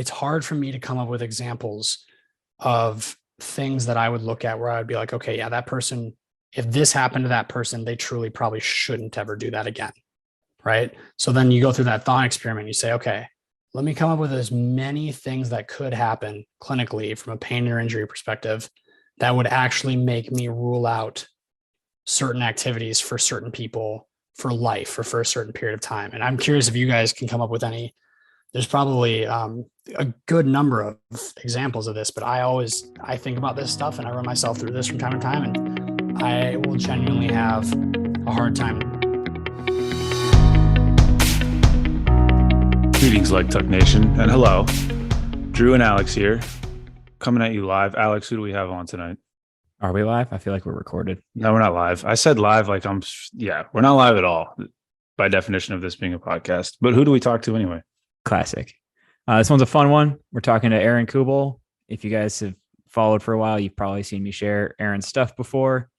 it's hard for me to come up with examples of things that I would look at where I would be like, okay, yeah, that person, if this happened to that person, they truly probably shouldn't ever do that again. Right. So then you go through that thought experiment. You say, okay, let me come up with as many things that could happen clinically from a pain or injury perspective that would actually make me rule out certain activities for certain people for life or for a certain period of time. And I'm curious if you guys can come up with any. There's probably a good number of examples of this, but I think about this stuff and I run myself through this from time to time, and I will genuinely have a hard time. Greetings, Leg Tuck Nation, and hello. Drew and Alex here, coming at you live. Alex, who do we have on tonight? Are we live? I feel like we're recorded. No, we're not live. I said live like we're not live at all by definition of this being a podcast. But who do we talk to anyway? Classic. This one's a fun one. We're talking to Aaron Kubal. If you guys have followed for a while, you've probably seen me share Aaron's stuff before.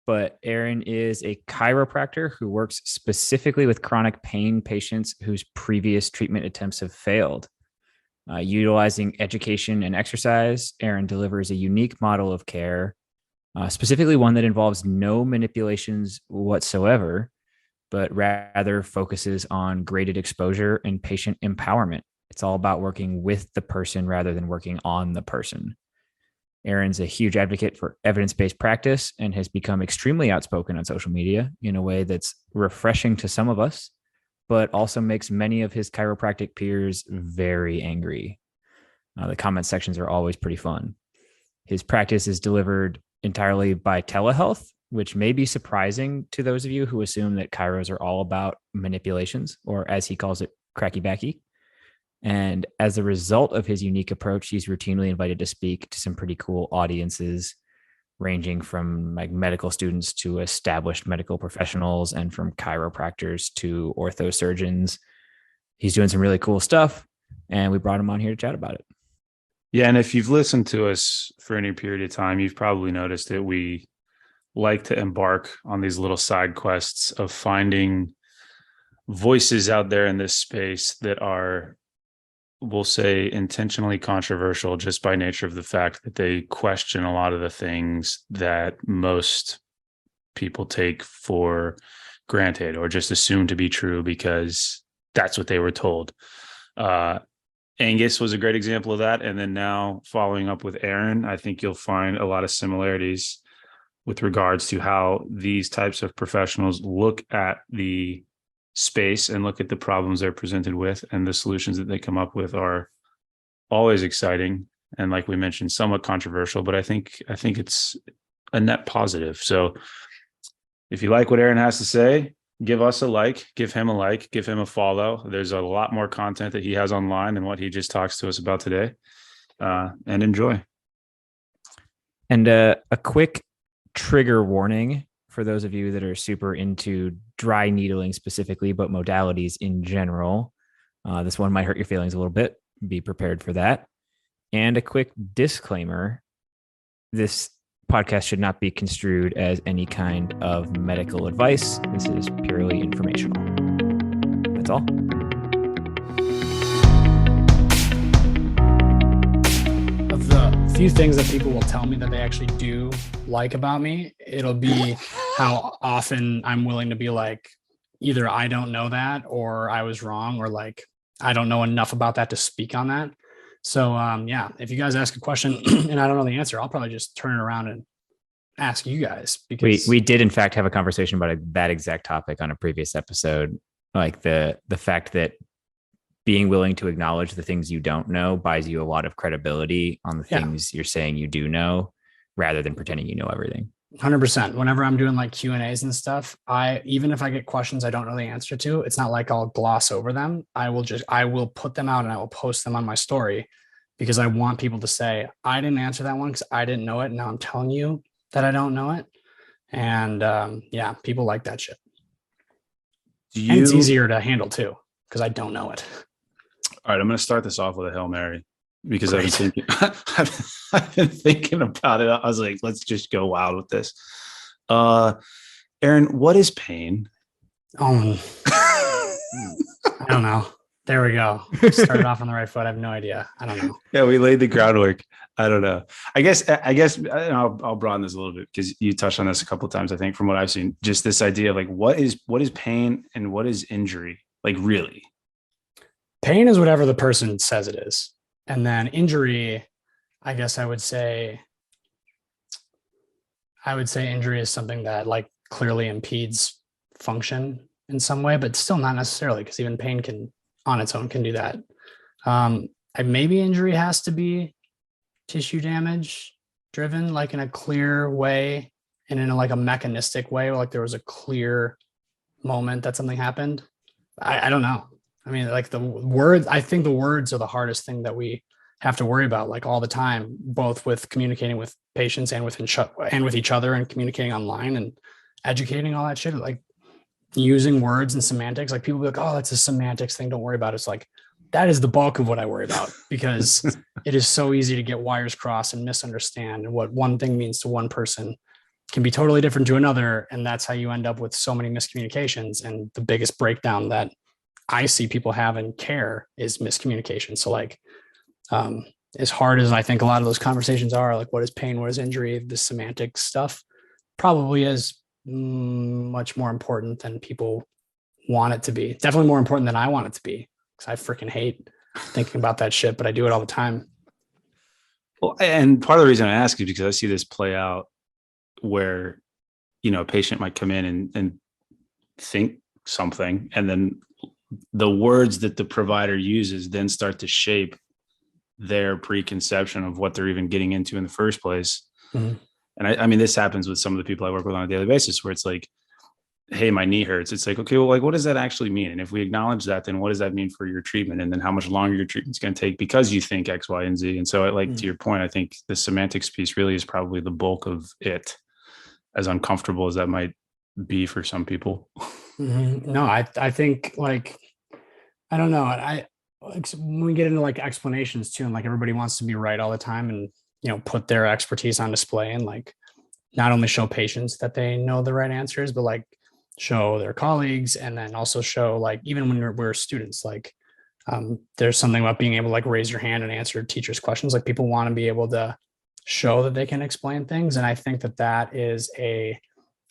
But Aaron is a chiropractor who works specifically with chronic pain patients whose previous treatment attempts have failed. Utilizing education and exercise, Aaron delivers a unique model of care, specifically one that involves no manipulations whatsoever, but rather focuses on graded exposure and patient empowerment. It's all about working with the person rather than working on the person. Aaron's a huge advocate for evidence-based practice and has become extremely outspoken on social media in a way that's refreshing to some of us, but also makes many of his chiropractic peers very angry. The comment sections are always pretty fun. His practice is delivered entirely by telehealth, which may be surprising to those of you who assume that chiros are all about manipulations, or as he calls it, cracky backy. And as a result of his unique approach, he's routinely invited to speak to some pretty cool audiences, ranging from like medical students to established medical professionals, and from chiropractors to orthosurgeons. He's doing some really cool stuff, and we brought him on here to chat about it. Yeah, and if you've listened to us for any period of time, you've probably noticed that we like to embark on these little side quests of finding voices out there in this space that are, we'll say, intentionally controversial just by nature of the fact that they question a lot of the things that most people take for granted or just assume to be true because that's what they were told. Angus was a great example of that. And then now following up with Aaron, I think you'll find a lot of similarities with regards to how these types of professionals look at the space and look at the problems they're presented with, and the solutions that they come up with are always exciting. And like we mentioned, somewhat controversial, but I think it's a net positive. So if you like what Aaron has to say, give us a like, give him a follow. There's a lot more content that he has online than what he just talks to us about today, and enjoy. And a quick trigger warning for those of you that are super into dry needling specifically, but modalities in general. This one might hurt your feelings a little bit. Be prepared for that. And a quick disclaimer: this podcast should not be construed as any kind of medical advice. This is purely informational. That's all. Of the few things that people will tell me that they actually do like about me, it'll be how often I'm willing to be like, either I don't know that, or I was wrong, or like, I don't know enough about that to speak on that. So yeah, if you guys ask a question and I don't know the answer, I'll probably just turn it around and ask you guys, because we did in fact have a conversation about that exact topic on a previous episode. Like the fact that being willing to acknowledge the things you don't know buys you a lot of credibility on the things you're saying you do know, rather than pretending you know everything. 100%. Whenever I'm doing like Q&As and stuff, even if I get questions I don't know the answer to, it's not like I'll gloss over them. I will put them out and I will post them on my story, because I want people to say, I didn't answer that one because I didn't know it. Now I'm telling you that I don't know it. And yeah, people like that shit. And it's easier to handle too, because I don't know it. All right, I'm going to start this off with a Hail Mary, because I've been thinking about it. I was like, let's just go wild with this. Aaron, what is pain? I don't know. There we go. Started off on the right foot. I have no idea. I don't know. Yeah, we laid the groundwork. I don't know. I guess I'll broaden this a little bit because you touched on this a couple of times. I think from what I've seen, just this idea of like what is pain and what is injury? Like really? Pain is whatever the person says it is. And then injury, I guess I would say injury is something that like clearly impedes function in some way, but still not necessarily, because even pain can on its own can do that. Maybe injury has to be tissue damage driven, like in a clear way and in like a mechanistic way, like there was a clear moment that something happened. I don't know. I mean, like the words, I think the words are the hardest thing that we have to worry about like all the time, both with communicating with patients and with each other and communicating online and educating all that shit. Like using words and semantics, like people be like, oh, that's a semantics thing. Don't worry about it. It's like, that is the bulk of what I worry about because it is so easy to get wires crossed and misunderstand. And what one thing means to one person can be totally different to another. And that's how you end up with so many miscommunications. And the biggest breakdown that I see people have in care is miscommunication. So like, as hard as I think a lot of those conversations are, like what is pain, what is injury, the semantic stuff probably is much more important than people want it to be. It's definitely more important than I want it to be because I freaking hate thinking about that shit, but I do it all the time. Well, and part of the reason I ask is because I see this play out where, a patient might come in and think something, and then the words that the provider uses then start to shape their preconception of what they're even getting into in the first place. Mm-hmm. And I mean, this happens with some of the people I work with on a daily basis where it's like, hey, my knee hurts. It's like, okay, well, like, what does that actually mean? And if we acknowledge that, then what does that mean for your treatment? And then how much longer your treatment's going to take because you think X, Y, and Z. And so to your point, I think the semantics piece really is probably the bulk of it, as uncomfortable as that might be for some people. Mm-hmm. No, I think like, I don't know. When we get into like explanations too, and like everybody wants to be right all the time and, put their expertise on display and like not only show patients that they know the right answers, but like show their colleagues and then also show like, even when we're students, like there's something about being able to like raise your hand and answer teachers' questions. Like people want to be able to show that they can explain things. And I think that is a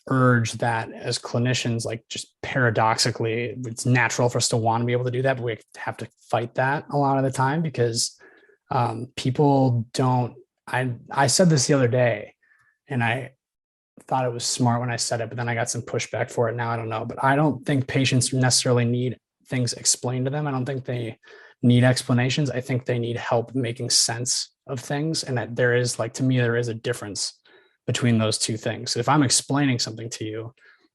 urge that as clinicians, like just paradoxically, it's natural for us to want to be able to do that, but we have to fight that a lot of the time because people don't, I said this the other day and I thought it was smart when I said it, but then I got some pushback for it. Now I don't know, but I don't think patients necessarily need things explained to them. I don't think they need explanations. I think they need help making sense of things. And that there is like, to me, there is a difference between those two things. So if I'm explaining something to you,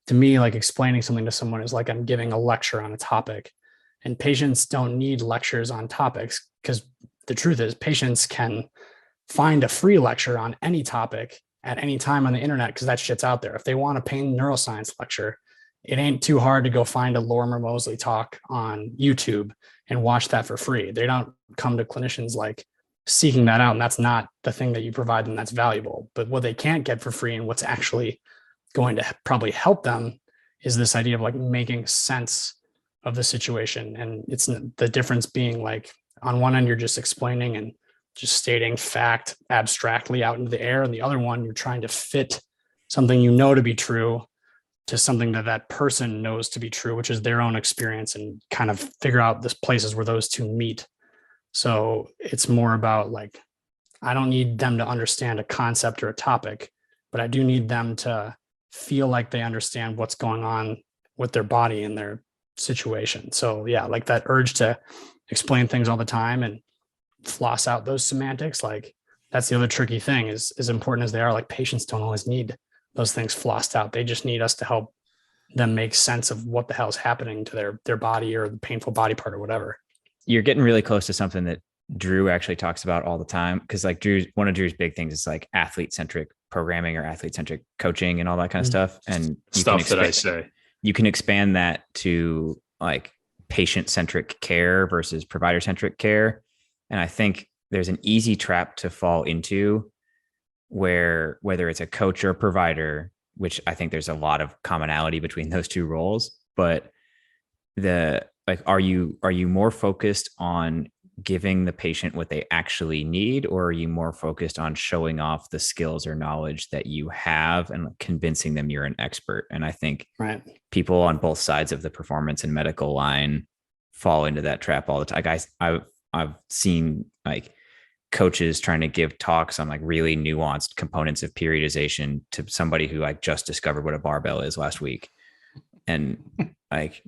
to me, like explaining something to someone is like I'm giving a lecture on a topic, and patients don't need lectures on topics because the truth is patients can find a free lecture on any topic at any time on the internet because that shit's out there. If they want a pain neuroscience lecture, it ain't too hard to go find a Lorimer Mosley talk on YouTube and watch that for free. They don't come to clinicians like seeking that out. And that's not the thing that you provide them that's valuable. But what they can't get for free and what's actually going to probably help them is this idea of like making sense of the situation. And it's the difference being like on one end, you're just explaining and just stating fact abstractly out into the air. And the other one, you're trying to fit something you know to be true to something that person knows to be true, which is their own experience, and kind of figure out the places where those two meet. So it's more about like, I don't need them to understand a concept or a topic, but I do need them to feel like they understand what's going on with their body and their situation. So yeah, like that urge to explain things all the time and floss out those semantics. Like that's the other tricky thing is as important as they are, like patients don't always need those things flossed out. They just need us to help them make sense of what the hell is happening to their body or the painful body part or whatever. You're getting really close to something that Drew actually talks about all the time. Cause like one of Drew's big things is like athlete centric programming or athlete centric coaching and all that kind of stuff. And you can expand that to like patient centric care versus provider centric care. And I think there's an easy trap to fall into where whether it's a coach or a provider, which I think there's a lot of commonality between those two roles, but like, are you more focused on giving the patient what they actually need, or are you more focused on showing off the skills or knowledge that you have and convincing them you're an expert? And I think Right. people on both sides of the performance and medical line fall into that trap all the time. Guys, I've seen like coaches trying to give talks on like really nuanced components of periodization to somebody who like just discovered what a barbell is last week. And like,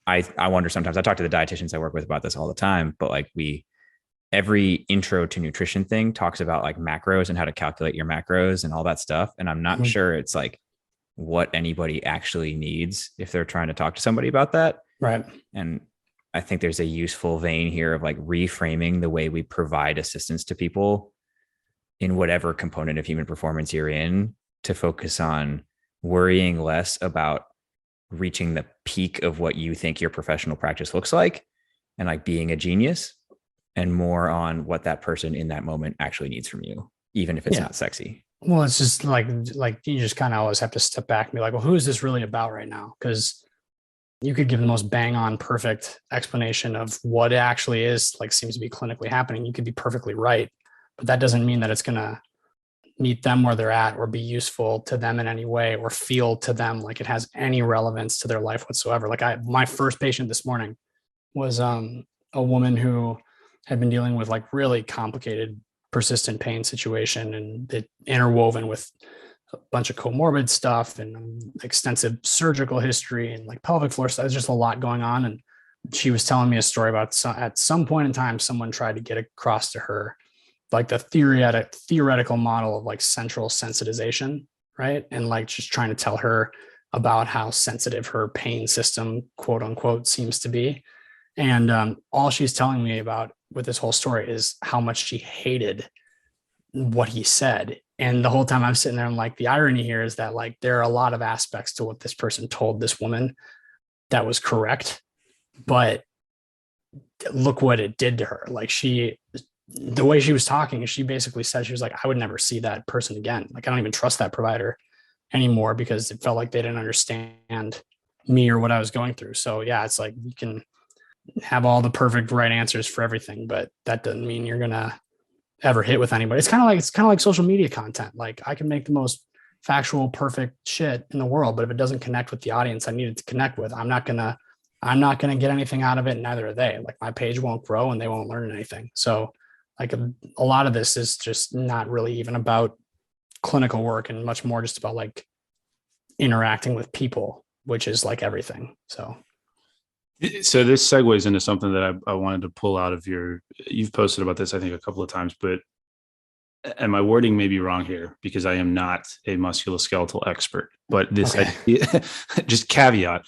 I wonder sometimes. I talk to the dietitians I work with about this all the time, but like every intro to nutrition thing talks about like macros and how to calculate your macros and all that stuff. And I'm not sure it's like what anybody actually needs if they're trying to talk to somebody about that. Right. And I think there's a useful vein here of like reframing the way we provide assistance to people in whatever component of human performance you're in, to focus on worrying less about reaching the peak of what you think your professional practice looks like and like being a genius, and more on what that person in that moment actually needs from you, even if it's not sexy. Well, it's just like you just kind of always have to step back and be like, well, who is this really about right now? Because you could give the most bang on perfect explanation of what it actually is, like seems to be clinically happening. You could be perfectly right, but that doesn't mean that it's going to meet them where they're at or be useful to them in any way or feel to them like it has any relevance to their life whatsoever. Like my first patient this morning was a woman who had been dealing with like really complicated, persistent pain situation, and it interwoven with a bunch of comorbid stuff and extensive surgical history and like pelvic floor stuff. There's just a lot going on. And she was telling me a story about at some point in time, someone tried to get across to her like the theoretical model of like central sensitization, right? And like just trying to tell her about how sensitive her pain system, quote unquote, seems to be. And all she's telling me about with this whole story is how much she hated what he said. And the whole time I'm sitting there, I'm like, the irony here is that like there are a lot of aspects to what this person told this woman that was correct, but look what it did to her. Like the way she was talking, she basically said, she was like, I would never see that person again. Like, I don't even trust that provider anymore because it felt like they didn't understand me or what I was going through. So yeah, it's like you can have all the perfect right answers for everything, but that doesn't mean you're going to ever hit with anybody. It's kind of like social media content. Like I can make the most factual, perfect shit in the world, but if it doesn't connect with the audience I need it to connect with, I'm not going to get anything out of it. Neither are they. Like my page won't grow and they won't learn anything. So like a lot of this is just not really even about clinical work and much more just about like interacting with people, which is like everything. So this segues into something that I wanted to pull out of you've posted about this, I think, a couple of times, but, and my wording may be wrong here because I am not a musculoskeletal expert, but this idea, just caveat,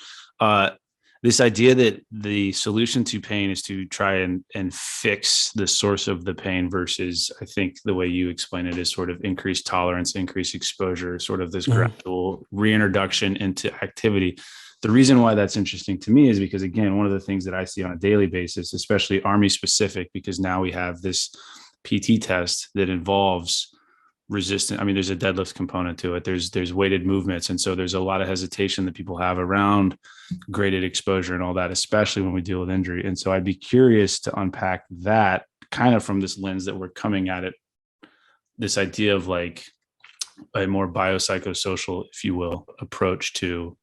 this idea that the solution to pain is to try and fix the source of the pain versus, I think the way you explain it is sort of increased tolerance, increased exposure, sort of this gradual reintroduction into activity. The reason why that's interesting to me is because, again, one of the things that I see on a daily basis, especially Army specific, because now we have this PT test that involves resistance. I mean, there's a deadlift component to it. There's weighted movements. And so there's a lot of hesitation that people have around graded exposure and all that, especially when we deal with injury. And so I'd be curious to unpack that kind of from this lens that we're coming at it, this idea of like a more biopsychosocial, if you will, approach to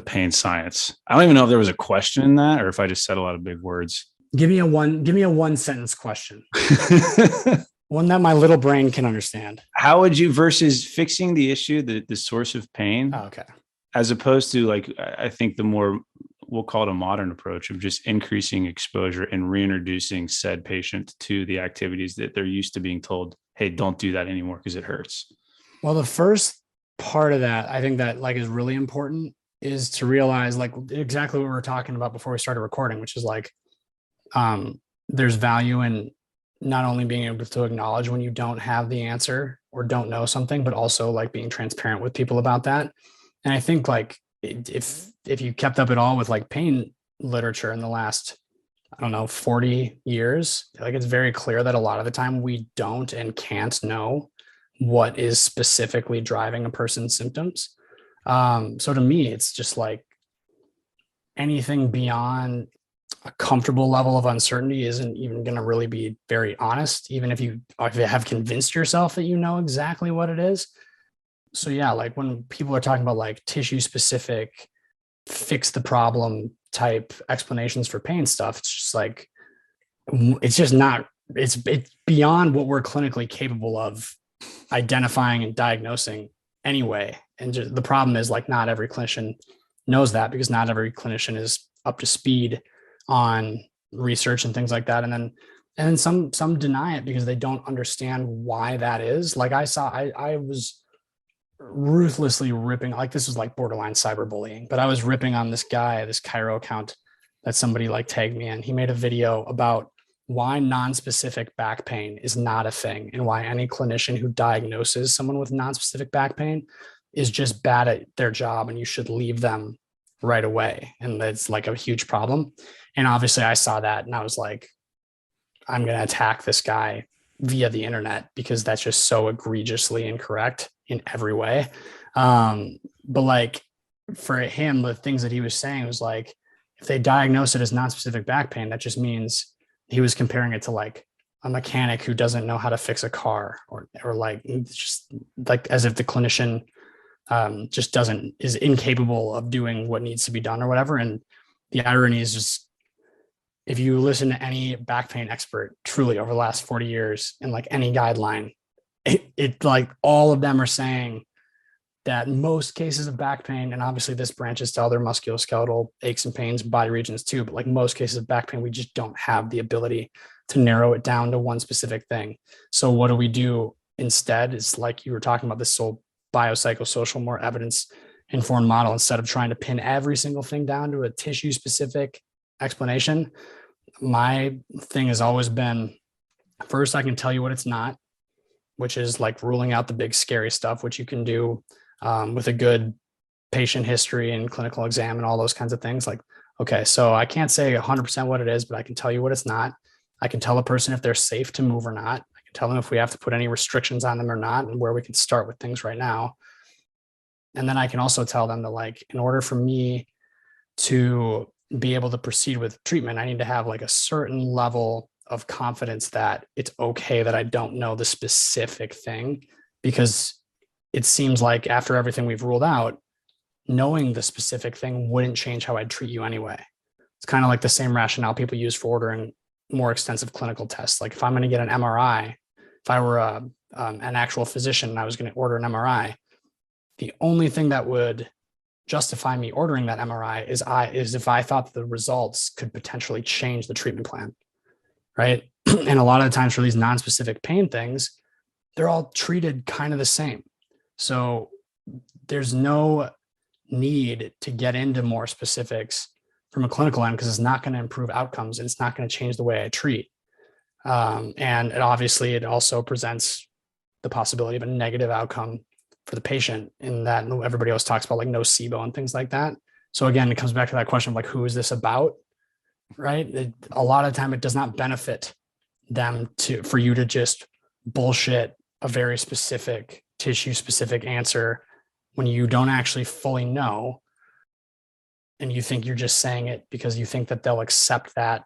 pain science. I don't even know if there was a question in that or if I just said a lot of big words. Give me a one sentence question. One that my little brain can understand. How would you, versus fixing the issue, the source of pain, okay, as opposed to like, I think the more, we'll call it a modern approach of just increasing exposure and reintroducing said patient to the activities that they're used to being told, hey, don't do that anymore because it hurts. Well, the first part of that, I think that like is really important, is to realize like exactly what we were talking about before we started recording, which is like, there's value in not only being able to acknowledge when you don't have the answer or don't know something, but also like being transparent with people about that. And I think like if you kept up at all with like pain literature in the last, I don't know, 40 years, like it's very clear that a lot of the time we don't and can't know what is specifically driving a person's symptoms. So to me, it's just like anything beyond a comfortable level of uncertainty isn't even going to really be very honest, even if you have convinced yourself that you know exactly what it is. So yeah, like when people are talking about like tissue specific, fix the problem type explanations for pain stuff, it's just like, it's just not, it's beyond what we're clinically capable of identifying and diagnosing anyway. And just, the problem is like not every clinician knows that, because not every clinician is up to speed on research and things like that. And then some deny it because they don't understand why that is. Like I was ruthlessly ripping, like this was like borderline cyberbullying, but I was ripping on this guy, this Chiro account that somebody like tagged me in. He made a video about why non-specific back pain is not a thing, and why any clinician who diagnoses someone with non-specific back pain is just bad at their job and you should leave them right away. And that's like a huge problem. And obviously I saw that and I was like, I'm going to attack this guy via the internet because that's just so egregiously incorrect in every way. But like for him, the things that he was saying was like, if they diagnose it as non-specific back pain, that just means he was comparing it to like a mechanic who doesn't know how to fix a car, or like just like as if the clinician just is incapable of doing what needs to be done or whatever. And the irony is just, if you listen to any back pain expert truly over the last 40 years and like any guideline, it like all of them are saying that most cases of back pain, and obviously this branches to other musculoskeletal aches and pains, body regions too, but like most cases of back pain, we just don't have the ability to narrow it down to one specific thing. So what do we do instead? It's like you were talking about, this whole biopsychosocial, more evidence informed model. Instead of trying to pin every single thing down to a tissue specific explanation, my thing has always been, first, I can tell you what it's not, which is like ruling out the big scary stuff, which you can do with a good patient history and clinical exam and all those kinds of things. Like, okay, so I can't say 100% what it is, but I can tell you what it's not. I can tell a person if they're safe to move or not. I can tell them if we have to put any restrictions on them or not, and where we can start with things right now. And then I can also tell them that, like, in order for me to be able to proceed with treatment, I need to have like a certain level of confidence that it's okay that I don't know the specific thing, because it seems like after everything we've ruled out, knowing the specific thing wouldn't change how I'd treat you anyway. It's kind of like the same rationale people use for ordering more extensive clinical tests. Like if I'm going to get an MRI, if I were an actual physician and I was going to order an MRI, the only thing that would justify me ordering that MRI is if I thought the results could potentially change the treatment plan, right? And a lot of the times for these non-specific pain things, they're all treated kind of the same. So there's no need to get into more specifics from a clinical end, because it's not going to improve outcomes and it's not going to change the way I treat. And it also presents the possibility of a negative outcome for the patient, in that everybody else talks about like nocebo and things like that. So again, it comes back to that question of like, who is this about, right? A lot of the time it does not benefit them for you to just bullshit a very specific tissue specific answer when you don't actually fully know. And you think you're just saying it because you think that they'll accept that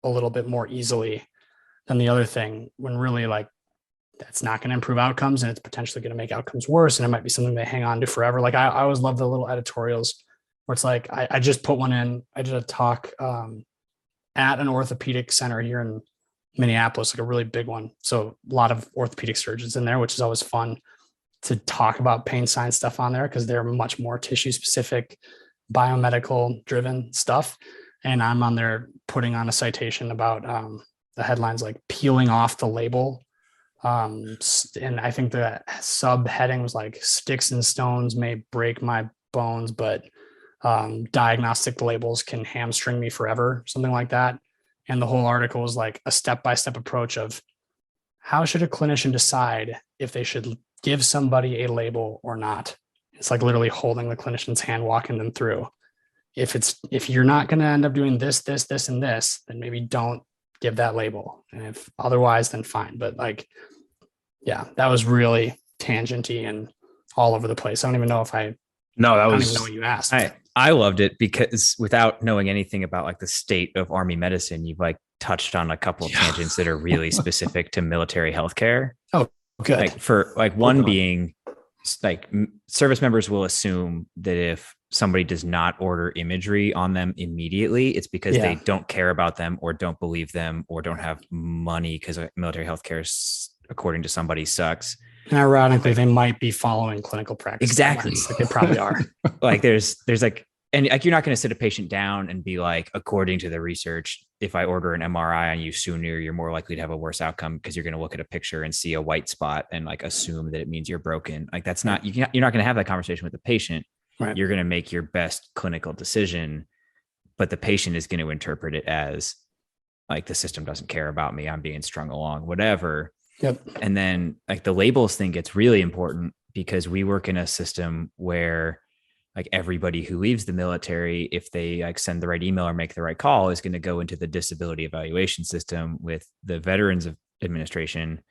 a little bit more easily than the other thing, when really like that's not going to improve outcomes, and it's potentially going to make outcomes worse. And it might be something they hang on to forever. Like I always love the little editorials where it's like, I just put one in, I did a talk at an orthopedic center here in Minneapolis, like a really big one. So a lot of orthopedic surgeons in there, which is always fun to talk about pain science stuff on there, because they're much more tissue specific, biomedical driven stuff. And I'm on there putting on a citation about the headlines like peeling off the label. And I think the subheading was like, sticks and stones may break my bones, but diagnostic labels can hamstring me forever, something like that. And the whole article was like a step-by-step approach of how should a clinician decide if they should give somebody a label or not. It's like literally holding the clinician's hand, walking them through. If you're not going to end up doing this, and this, then maybe don't give that label. And if otherwise, then fine. But like, yeah, that was really tangenty and all over the place. I don't even know if I No, that don't was even know what you asked. I loved it because without knowing anything about like the state of Army medicine, you've like touched on a couple of tangents that are really specific to military healthcare. Oh, good. Like for like one being like service members will assume that if somebody does not order imagery on them immediately, it's because they don't care about them or don't believe them or don't have money because military healthcare, according to somebody, sucks. And ironically, they might be following clinical practice. Exactly. Like they probably are. Like there's like, and like, you're not going to sit a patient down and be like, according to the research, if I order an MRI on you sooner, you're more likely to have a worse outcome because you're going to look at a picture and see a white spot and like assume that it means you're broken. Like that's not, you're not going to have that conversation with the patient. Right. You're going to make your best clinical decision, but the patient is going to interpret it as like the system doesn't care about me. I'm being strung along, whatever. Yep. And then like the labels thing gets really important because we work in a system where like everybody who leaves the military, if they like send the right email or make the right call, is going to go into the disability evaluation system with the Veterans Administration.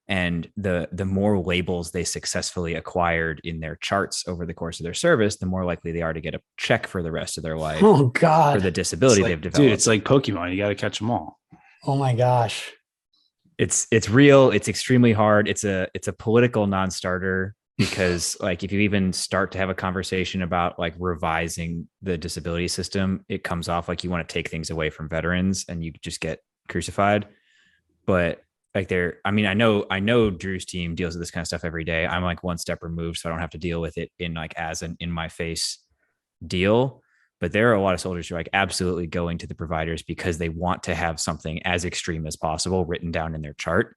And the more labels they successfully acquired in their charts over the course of their service, the more likely they are to get a check for the rest of their life. Oh God. For the disability they've developed. Dude, it's like Pokemon. You got to catch them all. Oh my gosh. It's real. It's extremely hard. It's a political non-starter because like if you even start to have a conversation about like revising the disability system, it comes off like you want to take things away from veterans and you just get crucified. But like I know Drew's team deals with this kind of stuff every day. I'm like one step removed, so I don't have to deal with it in like as an in my face deal. But there are a lot of soldiers who are like absolutely going to the providers because they want to have something as extreme as possible written down in their chart,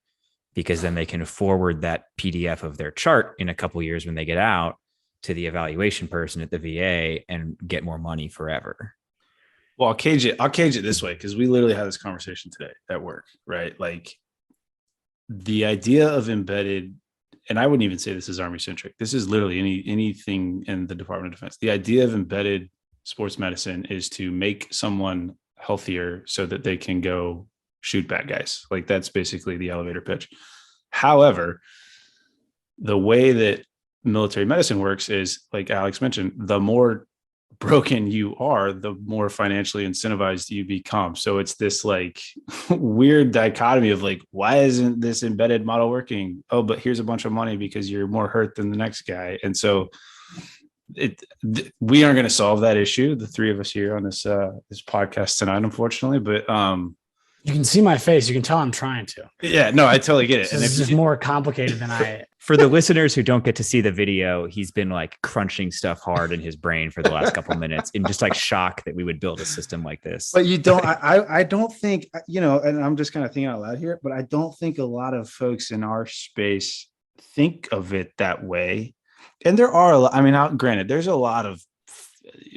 because then they can forward that PDF of their chart in a couple of years when they get out to the evaluation person at the VA and get more money forever. Well, I'll cage it this way, because we literally had this conversation today at work, right? Like the idea of embedded, and I wouldn't even say this is Army centric. This is literally anything in the Department of Defense. The idea of embedded sports medicine is to make someone healthier so that they can go shoot bad guys. Like that's basically the elevator pitch. However, the way that military medicine works is, like Alex mentioned, the more broken you are, the more financially incentivized you become. So it's this like weird dichotomy of like, why isn't this embedded model working? Oh, but here's a bunch of money because you're more hurt than the next guy. And so we aren't going to solve that issue, the three of us here on this podcast tonight, unfortunately, but you can see my face. You can tell I'm trying to. Yeah, no, I totally get it. And it's just more complicated than I. For the listeners who don't get to see the video, he's been like crunching stuff hard in his brain for the last couple of minutes in just like shock that we would build a system like this. But you don't, I don't think, and I'm just kind of thinking out loud here, but I don't think a lot of folks in our space think of it that way. And there are, granted, there's a lot of,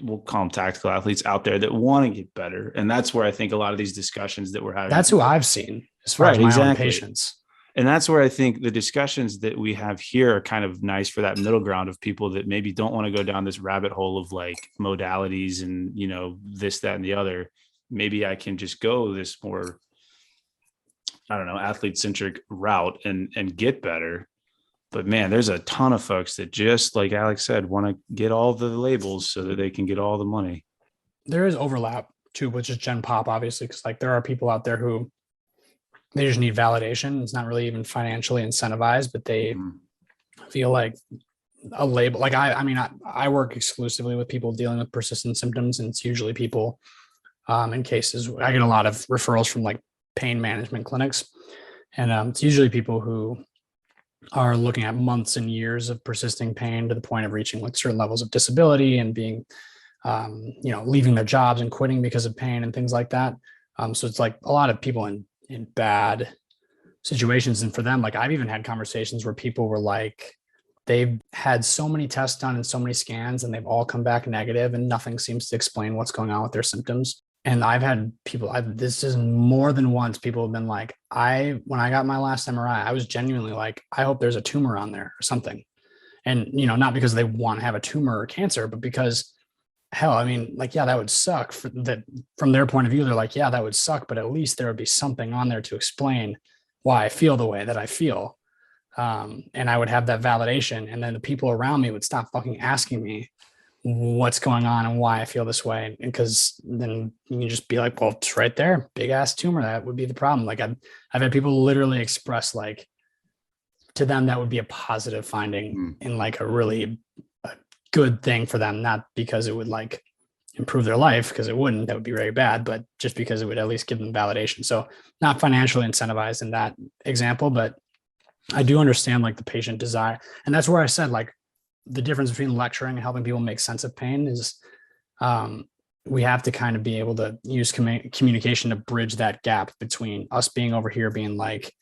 we'll call them tactical athletes out there that want to get better. And that's where I think a lot of these discussions that we're having. That's who I've seen as far as my own patients. And that's where I think the discussions that we have here are kind of nice for that middle ground of people that maybe don't want to go down this rabbit hole of like modalities and, this, that, and the other. Maybe I can just go this more, athlete centric route and get better. But man, there's a ton of folks that just like Alex said, want to get all the labels so that they can get all the money. There is overlap too, with just Gen Pop, obviously, because like there are people out there who they just need validation. It's not really even financially incentivized, but they feel like a label. Like I work exclusively with people dealing with persistent symptoms, and it's usually people in cases. I get a lot of referrals from like pain management clinics, and it's usually people who are looking at months and years of persisting pain to the point of reaching like certain levels of disability and being, leaving their jobs and quitting because of pain and things like that. So it's like a lot of people in bad situations. And for them, like I've even had conversations where people were like, they've had so many tests done and so many scans and they've all come back negative and nothing seems to explain what's going on with their symptoms. And I've had people, this is more than once, people have been like, when I got my last MRI, I was genuinely like, I hope there's a tumor on there or something. And, not because they want to have a tumor or cancer, but because hell, yeah, that would suck from their point of view. They're like, yeah, that would suck, but at least there would be something on there to explain why I feel the way that I feel. And I would have that validation. And then the people around me would stop fucking asking me what's going on and why I feel this way. And because then you can just be like, well, it's right there, big ass tumor. That would be the problem. Like I've had people literally express like to them, that would be a positive finding in like a really good thing for them, not because it would like improve their life, because it wouldn't, that would be very bad, but just because it would at least give them validation. So not financially incentivized in that example, but I do understand like the patient desire. And that's where I said like the difference between lecturing and helping people make sense of pain is we have to kind of be able to use communication to bridge that gap between us being over here being like,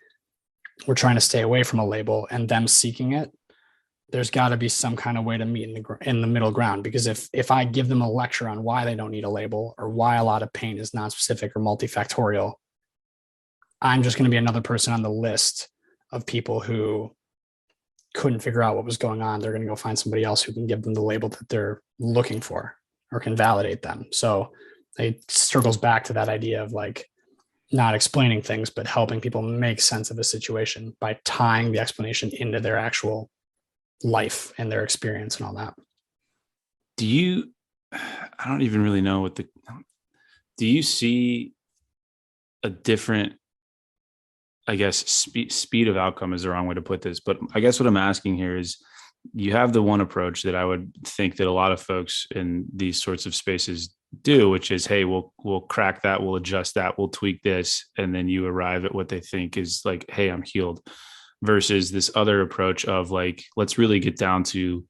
we're trying to stay away from a label and them seeking it. There's got to be some kind of way to meet in the middle ground, because if I give them a lecture on why they don't need a label or why a lot of pain is non-specific or multifactorial, I'm just going to be another person on the list of people who couldn't figure out what was going on. They're going to go find somebody else who can give them the label that they're looking for or can validate them. So it circles back to that idea of like not explaining things, but helping people make sense of a situation by tying the explanation into their actual life and their experience and all that. I don't even really know do you see a different, I guess, speed of outcome is the wrong way to put this, but I guess what I'm asking here is, you have the one approach that I would think that a lot of folks in these sorts of spaces do, which is, hey, we'll crack that, we'll adjust that, we'll tweak this, and then you arrive at what they think is like, hey, I'm healed. Versus this other approach of like, let's really get down to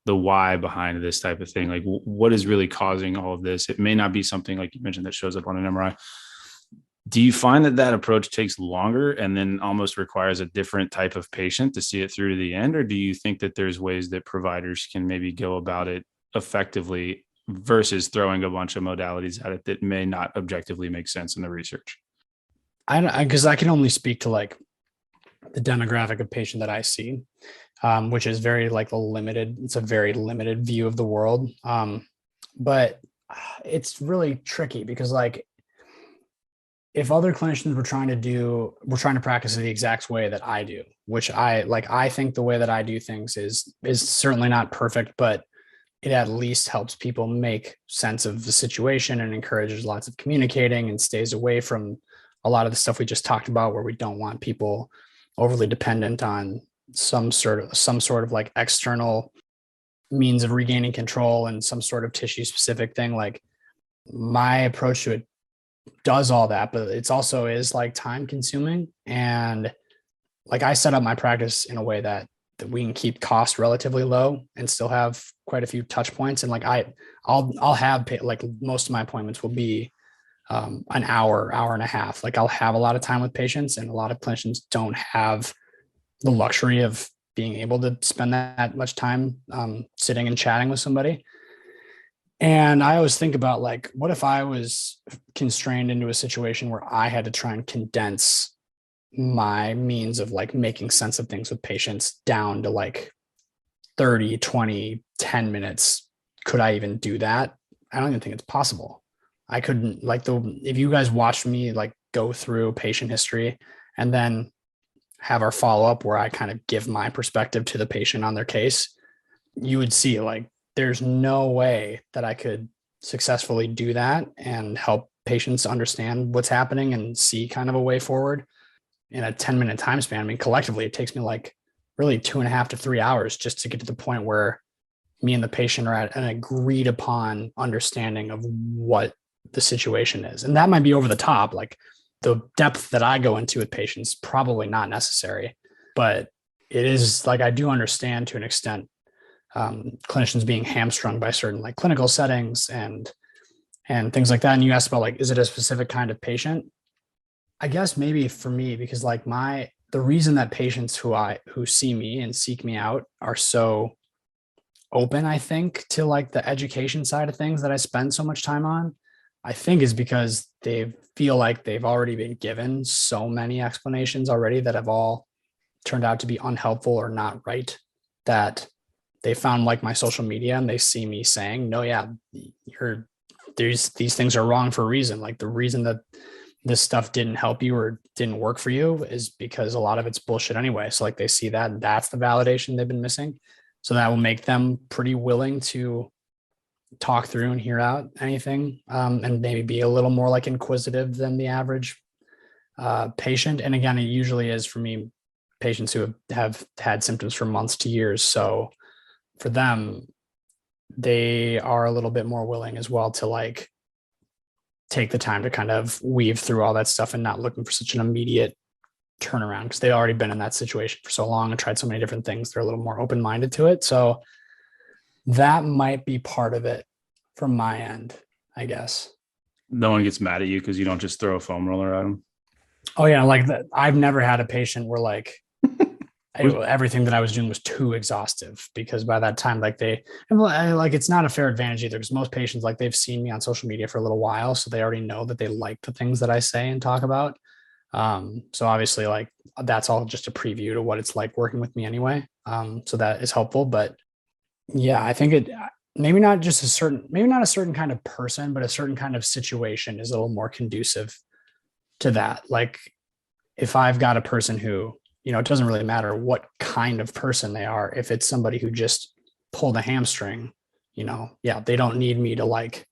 the why behind this type of thing. Like, what is really causing all of this? It may not be something like you mentioned that shows up on an MRI. Do you find that approach takes longer and then almost requires a different type of patient to see it through to the end? Or do you think that there's ways that providers can maybe go about it effectively versus throwing a bunch of modalities at it that may not objectively make sense in the research? Because I can only speak to like the demographic of patient that I see, which is very like it's a very limited view of the world. But it's really tricky because like, if other clinicians were trying to practice it the exact way that I do, which I think the way that I do things is certainly not perfect, but it at least helps people make sense of the situation and encourages lots of communicating and stays away from a lot of the stuff we just talked about, where we don't want people overly dependent on some sort of like external means of regaining control and some sort of tissue specific thing. Like my approach to it does all that, but it's also is like time consuming. And like I set up my practice in a way that we can keep costs relatively low and still have quite a few touch points. And like I'll have like most of my appointments will be an hour and a half. Like I'll have a lot of time with patients, and a lot of clinicians don't have the luxury of being able to spend that much time sitting and chatting with somebody. And I always think about like, what if I was constrained into a situation where I had to try and condense my means of like making sense of things with patients down to like 30, 20, 10 minutes. Could I even do that? I don't even think it's possible. I couldn't if you guys watched me like go through patient history and then have our follow-up where I kind of give my perspective to the patient on their case, you would see like, there's no way that I could successfully do that and help patients understand what's happening and see kind of a way forward in a 10-minute time span. I mean, collectively, it takes me like really 2.5 to 3 hours just to get to the point where me and the patient are at an agreed upon understanding of what the situation is. And that might be over the top. Like the depth that I go into with patients, probably not necessary, but it is like, I do understand to an extent clinicians being hamstrung by certain like clinical settings and things like that. And you asked about like, is it a specific kind of patient? I guess maybe for me, because like the reason that patients who see me and seek me out are so open, I think, to like the education side of things that I spend so much time on, I think is because they feel like they've already been given so many explanations already that have all turned out to be unhelpful or not right, that they found like my social media and they see me saying, no, yeah, these things are wrong for a reason. Like the reason that this stuff didn't help you or didn't work for you is because a lot of it's bullshit anyway. So like they see that, and that's the validation they've been missing. So that will make them pretty willing to talk through and hear out anything, and maybe be a little more like inquisitive than the average patient. And again, it usually is for me, patients who have had symptoms for months to years. So for them, they are a little bit more willing as well to like take the time to kind of weave through all that stuff and not looking for such an immediate turnaround, because they've already been in that situation for so long and tried so many different things. They're a little more open-minded to it. So that might be part of it from my end, I guess. No one gets mad at you because you don't just throw a foam roller at them. Oh yeah, like I've never had a patient where like everything that I was doing was too exhaustive, because by that time, like it's not a fair advantage either, because most patients, like, they've seen me on social media for a little while, so they already know that they like the things that I say and talk about. So obviously, like, that's all just a preview to what it's like working with me anyway. So that is helpful. But yeah, I think it maybe not a certain kind of person, but a certain kind of situation is a little more conducive to that. Like, if I've got a person who, it doesn't really matter what kind of person they are. If it's somebody who just pulled a hamstring, yeah, they don't need me to like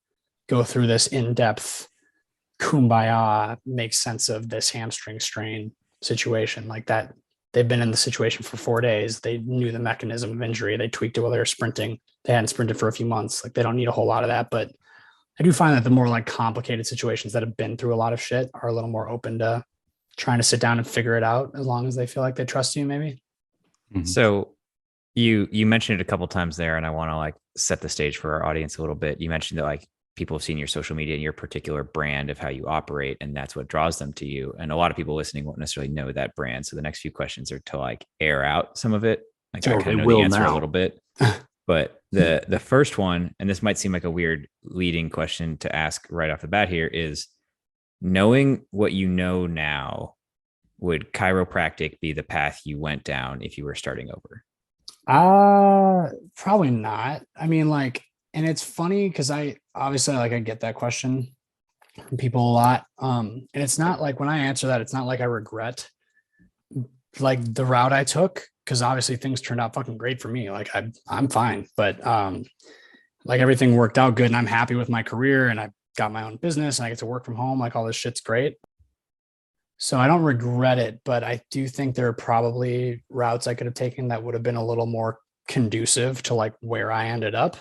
go through this in-depth kumbaya, make sense of this hamstring strain situation like that. They've been in the situation for 4 days. They knew the mechanism of injury. They tweaked it while they were sprinting. They hadn't sprinted for a few months. Like, they don't need a whole lot of that. But I do find that the more like complicated situations that have been through a lot of shit are a little more open to trying to sit down and figure it out, as long as they feel like they trust you, maybe. Mm-hmm. So you mentioned it a couple of times there, and I want to like set the stage for our audience a little bit. You mentioned that like people have seen your social media and your particular brand of how you operate, and that's what draws them to you. And a lot of people listening won't necessarily know that brand. So the next few questions are to like air out some of it. Like, I kind of know the answer a little bit. But the first one, and this might seem like a weird leading question to ask right off the bat here, is, knowing what you know now, would chiropractic be the path you went down if you were starting over? Probably not. I mean, like, and it's funny because I get that question from people a lot. And it's not like, when I answer that, it's not like I regret like the route I took, because obviously things turned out fucking great for me. Like, I'm fine, but like, everything worked out good and I'm happy with my career and I got my own business and I get to work from home. Like, all this shit's great. So I don't regret it, but I do think there are probably routes I could have taken that would have been a little more conducive to like where I ended up.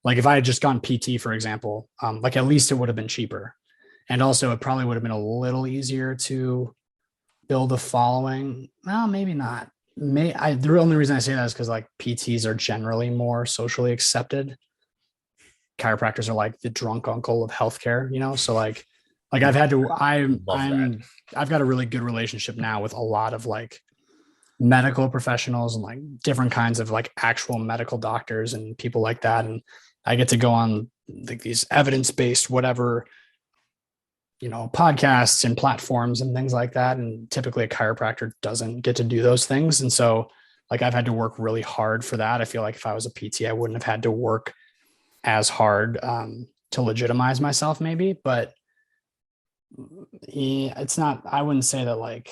Like, if I had just gone PT, for example, like, at least it would have been cheaper. And also it probably would have been a little easier to build a following. Well, maybe not. The only reason I say that is because like PTs are generally more socially accepted. Chiropractors are like the drunk uncle of healthcare, so like I've got a really good relationship now with a lot of like medical professionals and like different kinds of like actual medical doctors and people like that. And I get to go on like these evidence-based, whatever, podcasts and platforms and things like that. And typically a chiropractor doesn't get to do those things. And so like, I've had to work really hard for that. I feel like if I was a PT, I wouldn't have had to work as hard to legitimize myself, maybe. But yeah, it's not, I wouldn't say that like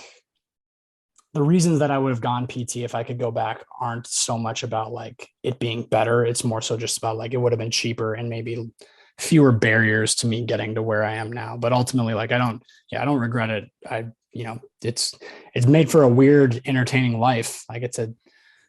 the reasons that I would have gone PT if I could go back aren't so much about like it being better. It's more so just about like, it would have been cheaper and maybe fewer barriers to me getting to where I am now. But ultimately, like, I don't regret it. It's made for a weird, entertaining life. I get to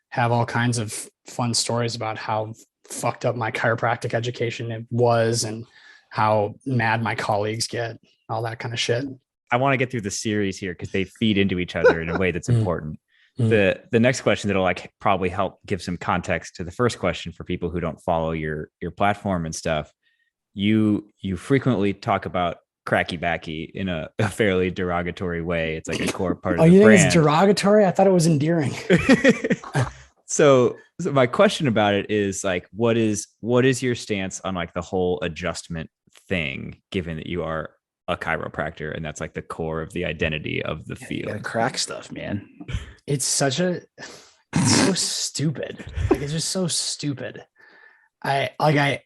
have all kinds of fun stories about how fucked up my chiropractic education it was and how mad my colleagues get, all that kind of shit. I want to get through the series here because they feed into each other in a way that's important. The next question that'll like probably help give some context to the first question for people who don't follow your platform and stuff. You frequently talk about cracky backy in a fairly derogatory way. It's like a core part of the brand. Think it's derogatory? I thought it was endearing. So my question about it is like, what is your stance on like the whole adjustment thing, given that you are a chiropractor and that's like the core of the identity of the field? You gotta crack stuff, man. It's so stupid. Like, it's just so stupid. I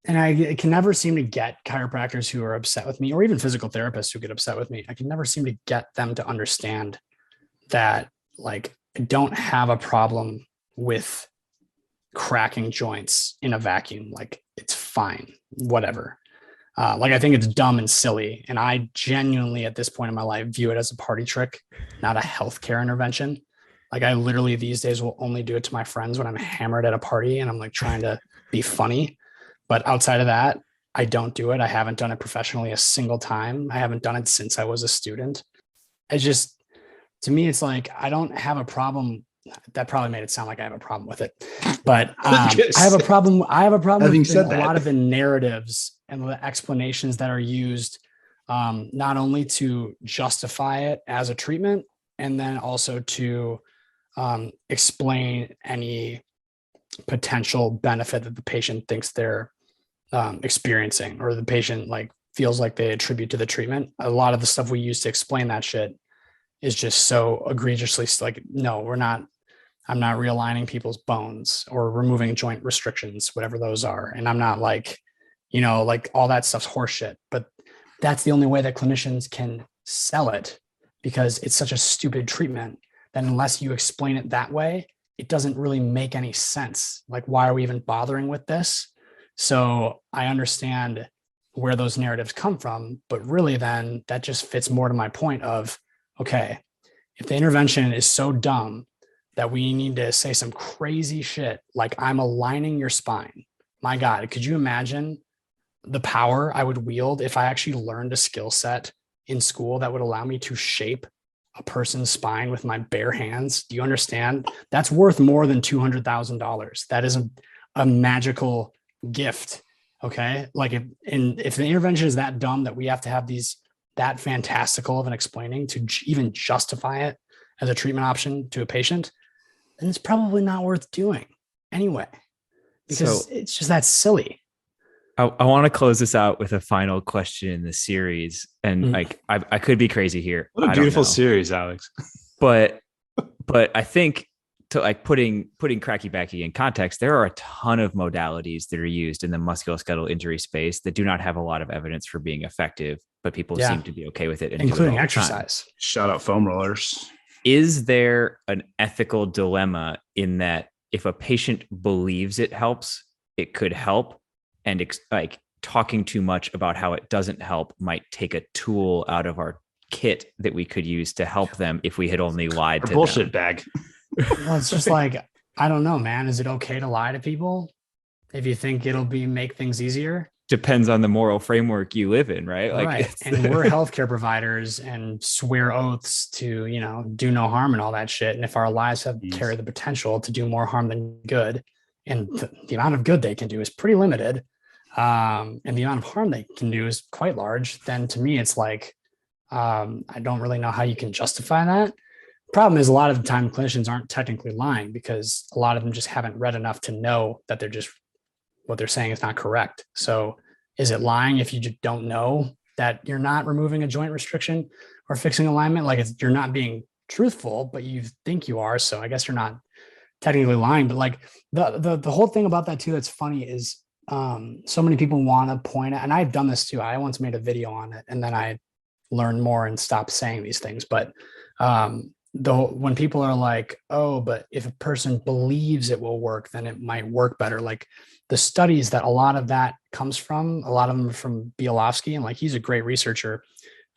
can never seem to get chiropractors who are upset with me, or even physical therapists who get upset with me. I can never seem to get them to understand that like, I don't have a problem with cracking joints in a vacuum. Like, fine, whatever. Like, I think it's dumb and silly. And I genuinely, at this point in my life, view it as a party trick, not a healthcare intervention. Like, I literally these days will only do it to my friends when I'm hammered at a party and I'm like trying to be funny. But outside of that, I don't do it. I haven't done it professionally a single time. I haven't done it since I was a student. It's just, to me, it's like, I don't have a problem. That probably made it sound like I have a problem with it, but I have a problem. I have a problem Having with said a that, lot of the narratives and the explanations that are used, not only to justify it as a treatment, and then also to explain any potential benefit that the patient thinks they're experiencing, or the patient like feels like they attribute to the treatment. A lot of the stuff we use to explain that shit is just so egregiously like, no, I'm not realigning people's bones or removing joint restrictions, whatever those are. And I'm not like, like all that stuff's horseshit, but that's the only way that clinicians can sell it, because it's such a stupid treatment that unless you explain it that way, it doesn't really make any sense. Like, why are we even bothering with this? So I understand where those narratives come from, but really then that just fits more to my point of, okay, if the intervention is so dumb that we need to say some crazy shit like I'm aligning your spine, my God, could you imagine the power I would wield if I actually learned a skill set in school that would allow me to shape a person's spine with my bare hands? Do you understand? That's worth more than $200,000. That is a magical gift. Okay. Like, if the intervention is that dumb that we have to have that fantastical of an explaining to even justify it as a treatment option to a patient, then it's probably not worth doing anyway, because it's just that silly. I want to close this out with a final question in the series. And like, I could be crazy here. What a beautiful series, Alex. But I think, to like putting cracky backy in context, there are a ton of modalities that are used in the musculoskeletal injury space that do not have a lot of evidence for being effective, but people seem to be okay with it, and including exercise. Shout out foam rollers. Is there an ethical dilemma in that if a patient believes it helps, it could help, and like talking too much about how it doesn't help might take a tool out of our kit that we could use to help them if we had only lied to bullshit them? Bag. Well, it's just like, I don't know, man. Is it okay to lie to people if you think it'll make things easier? Depends on the moral framework you live in, right? Like, right. And we're healthcare providers and swear oaths to, do no harm and all that shit. And if our lives carry the potential to do more harm than good, and the amount of good they can do is pretty limited, and the amount of harm they can do is quite large, then to me, it's like, I don't really know how you can justify that. Problem is, a lot of the time clinicians aren't technically lying, because a lot of them just haven't read enough to know that what they're saying is not correct. So is it lying if you just don't know that you're not removing a joint restriction or fixing alignment? Like, you're not being truthful, but you think you are. So I guess you're not technically lying. But like the whole thing about that too, that's funny is so many people want to point at, and I've done this too. I once made a video on it and then I learned more and stopped saying these things. But when people are like, oh, but if a person believes it will work, then it might work better. Like, the studies that a lot of that comes from, a lot of them are from Bielowski, and like, he's a great researcher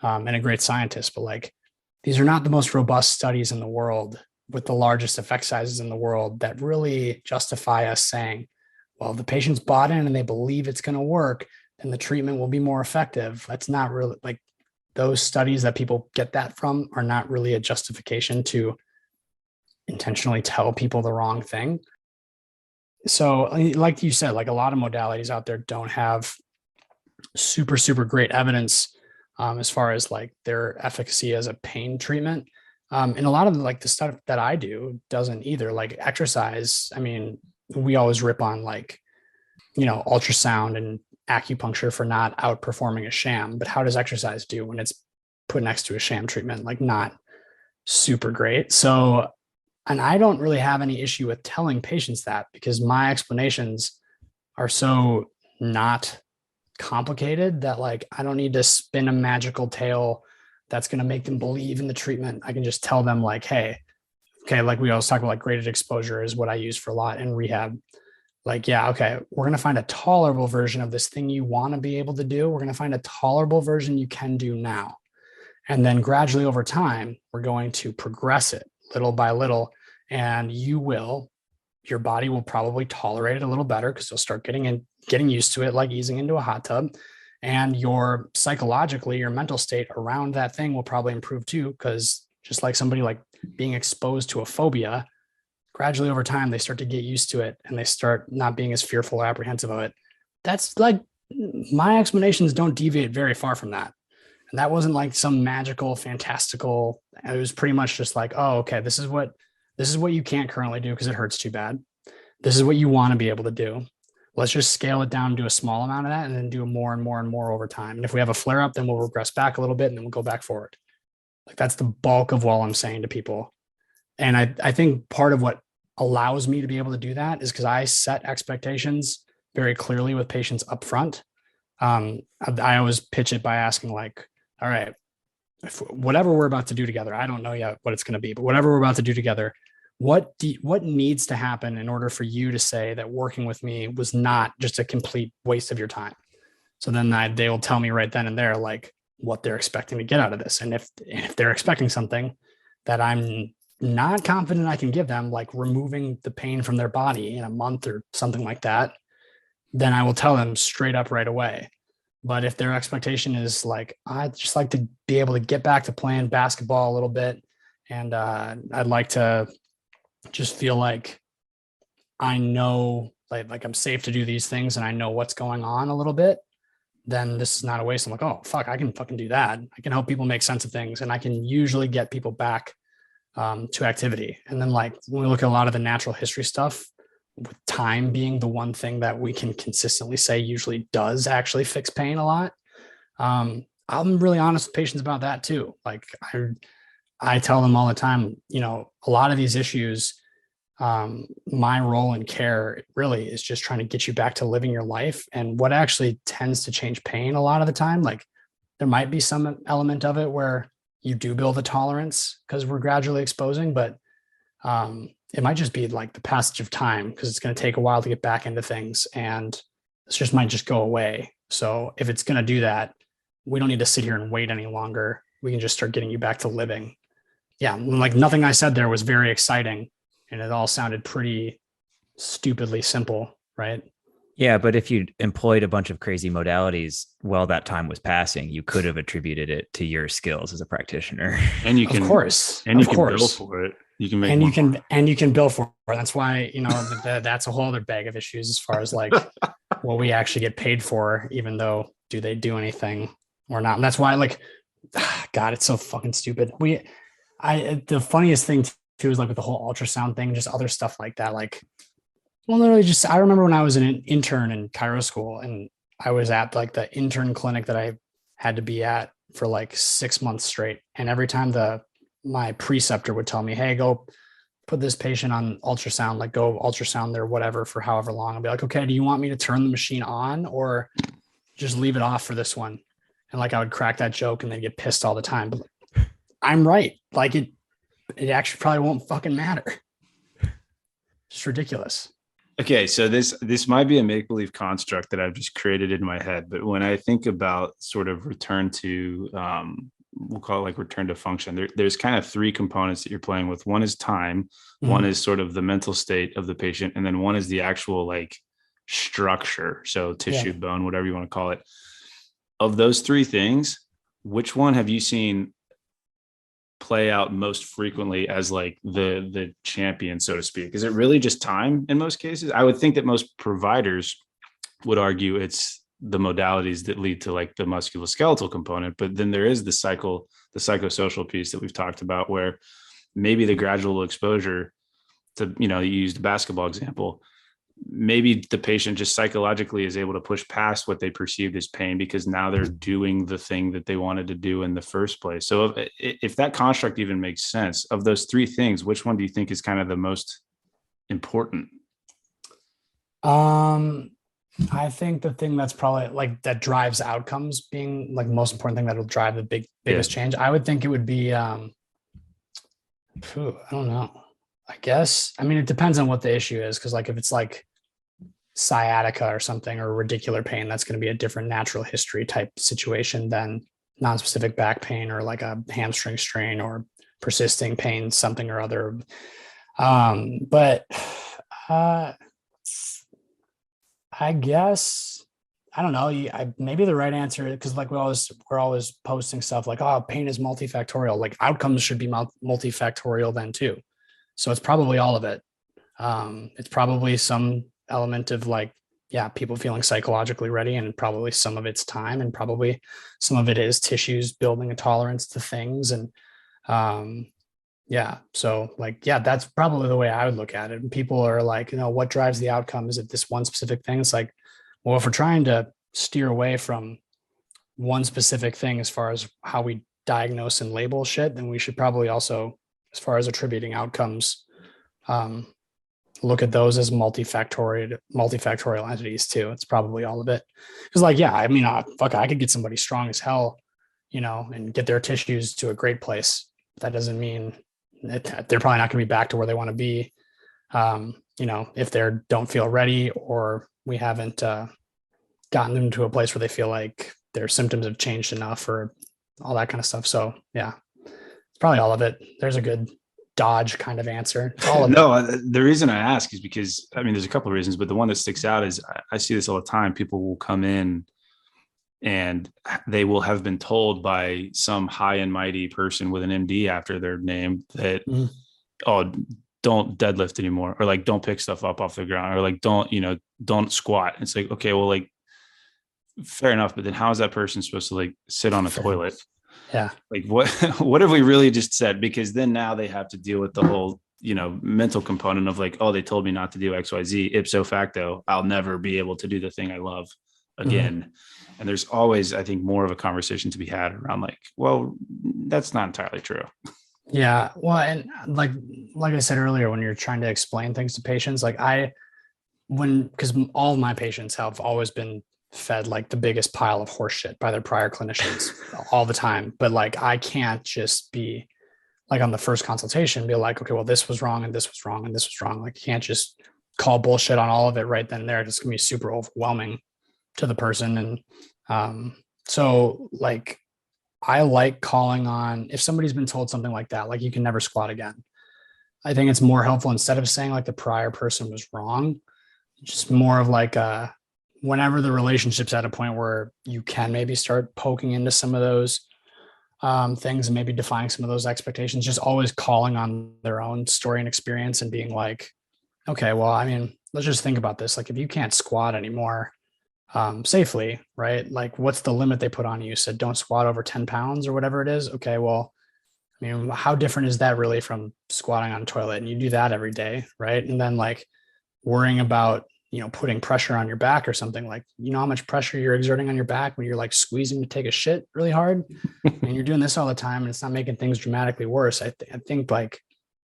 and a great scientist, but like, these are not the most robust studies in the world with the largest effect sizes in the world that really justify us saying, well, if the patient's bought in and they believe it's going to work, then the treatment will be more effective. That's not really, like, those studies that people get that from are not really a justification to intentionally tell people the wrong thing. So like you said, like, a lot of modalities out there don't have super, super great evidence as far as like their efficacy as a pain treatment. And a lot of like the stuff that I do doesn't either. Like exercise, I mean, we always rip on like, ultrasound and acupuncture for not outperforming a sham, but how does exercise do when it's put next to a sham treatment? Like, not super great. So, and I don't really have any issue with telling patients that, because my explanations are so not complicated that like, I don't need to spin a magical tale that's going to make them believe in the treatment. I can just tell them like, hey, okay, like we always talk about, like, graded exposure is what I use for a lot in rehab. Like, yeah, okay, we're going to find a tolerable version of this thing you want to be able to do. We're going to find a tolerable version you can do now. And then gradually over time, we're going to progress it little by little. And your body will probably tolerate it a little better because you'll start getting used to it, like easing into a hot tub. And your psychologically, your mental state around that thing will probably improve too. Because just like somebody like being exposed to a phobia, gradually over time, they start to get used to it and they start not being as fearful or apprehensive of it. That's like my explanations don't deviate very far from that. And that wasn't like some magical, fantastical. It was pretty much just like, oh, okay, this is what you can't currently do because it hurts too bad. This is what you want to be able to do. Let's just scale it down to a small amount of that and then do more and more and more over time. And if we have a flare up, then we'll regress back a little bit and then we'll go back forward. Like that's the bulk of what I'm saying to people. And I think part of what allows me to be able to do that is because I set expectations very clearly with patients up front. I always pitch it by asking like, all right, whatever we're about to do together, I don't know yet what it's going to be, but whatever we're about to do together, what needs to happen in order for you to say that working with me was not just a complete waste of your time? So then they will tell me right then and there, like what they're expecting to get out of this. And if they're expecting something that I'm not confident I can give them, like removing the pain from their body in a month or something like that, then I will tell them straight up right away. But if their expectation is like, I'd just like to be able to get back to playing basketball a little bit, and I'd like to just feel like I know, like I'm safe to do these things and I know what's going on a little bit, then this is not a waste. I'm like, oh, fuck, I can fucking do that. I can help people make sense of things, and I can usually get people back to activity. And then like when we look at a lot of the natural history stuff, with time being the one thing that we can consistently say usually does actually fix pain a lot. I'm really honest with patients about that too. Like I tell them all the time, a lot of these issues, my role in care really is just trying to get you back to living your life. And what actually tends to change pain a lot of the time, like there might be some element of it where you do build a tolerance because we're gradually exposing, but it might just be like the passage of time because it's going to take a while to get back into things, and this just might just go away. So if it's going to do that, we don't need to sit here and wait any longer. We can just start getting you back to living. Yeah. Like nothing I said there was very exciting, and it all sounded pretty stupidly simple, right? Yeah, but if you employed a bunch of crazy modalities while that time was passing, you could have attributed it to your skills as a practitioner. And you can, of course, and you can bill for it. You can make, and you can bill for it. That's why, that's a whole other bag of issues as far as like what we actually get paid for, even though do they do anything or not? And that's why, like, God, it's so fucking stupid. The funniest thing too is like with the whole ultrasound thing, just other stuff like that. Like, well, literally just, I remember when I was an intern in chiro school and I was at like the intern clinic that I had to be at for like 6 months straight. And every time my preceptor would tell me, hey, go put this patient on ultrasound, like go ultrasound their whatever for however long. I'd be like, okay, do you want me to turn the machine on or just leave it off for this one? And like, I would crack that joke and they'd get pissed all the time. But I'm right. Like it actually probably won't fucking matter. It's ridiculous. Okay, so this might be a make-believe construct that I've just created in my head, but when I think about sort of return to, we'll call it like return to function, there's kind of three components that you're playing with. One is time, one is sort of the mental state of the patient, and then one is the actual like structure, so tissue, bone, whatever you want to call it. Of those three things, which one have you seen play out most frequently as like the champion, so to speak? Is it really just time in most cases? I would think that most providers would argue it's the modalities that lead to like the musculoskeletal component, but then there is the psychosocial piece that we've talked about where maybe the gradual exposure to, you used the basketball example, maybe the patient just psychologically is able to push past what they perceived as pain because now they're doing the thing that they wanted to do in the first place. So if that construct even makes sense, of those three things, which one do you think is kind of the most important? I think the thing that's probably like that drives outcomes being like the most important thing that'll drive the biggest change. I would think it would be, I don't know. I guess, I mean, it depends on what the issue is. Cause like, if it's like sciatica or something, or radicular pain, that's going to be a different natural history type situation than non-specific back pain or like a hamstring strain or persisting pain, something or other. But I guess I don't know. Maybe the right answer, because like we're always posting stuff like, oh, pain is multifactorial. Like outcomes should be multifactorial then too. So it's probably all of it. It's probably some element of like, yeah, people feeling psychologically ready, and probably some of it's time, and probably some of it is tissues building a tolerance to things. And yeah, so like, yeah, that's probably the way I would look at it. And people are like, what drives the outcome? Is it this one specific thing? It's like, well, if we're trying to steer away from one specific thing as far as how we diagnose and label shit, then we should probably also, as far as attributing outcomes, look at those as multifactorial entities too. It's probably all of it. Because like, yeah, I mean, I could get somebody strong as hell, and get their tissues to a great place. That doesn't mean that they're probably not going to be back to where they want to be. If they don't feel ready, or we haven't gotten them to a place where they feel like their symptoms have changed enough, or all that kind of stuff. So yeah, it's probably all of it. There's a good dodge kind of answer. All of No, it. the reason I ask is because, I mean, there's a couple of reasons, but the one that sticks out is I see this all the time. People will come in and they will have been told by some high and mighty person with an MD after their name that, oh, don't deadlift anymore, or like, don't pick stuff up off the ground, or like, don't squat. It's like, okay, well, like, fair enough. But then how is that person supposed to like sit on a toilet? Yeah. Like what have we really just said? Because then now they have to deal with the whole, mental component of like, oh, they told me not to do XYZ. Ipso facto, I'll never be able to do the thing I love again. Mm-hmm. And there's always, I think, more of a conversation to be had around like, well, that's not entirely true. Yeah. Well, and like I said earlier, when you're trying to explain things to patients, like because all of my patients have always been fed like the biggest pile of horse shit by their prior clinicians all the time. But like, I can't just be like on the first consultation, be like, okay, well, this was wrong and this was wrong and this was wrong. Like, you can't just call bullshit on all of it right then and there. It's gonna be super overwhelming to the person. And so like, I like calling on, if somebody's been told something like that, like you can never squat again, I think it's more helpful, instead of saying like the prior person was wrong, just more of like whenever the relationship's at a point where you can maybe start poking into some of those things and maybe defining some of those expectations, just always calling on their own story and experience and being like, okay, well, I mean, let's just think about this. Like, if you can't squat anymore safely, right? Like, what's the limit they put on you? You said don't squat over 10 pounds or whatever it is. Okay, well, I mean, how different is that really from squatting on a toilet? And you do that every day, right? And then like worrying about, putting pressure on your back or something, like, how much pressure you're exerting on your back when you're like squeezing to take a shit really hard, and you're doing this all the time and it's not making things dramatically worse. I think like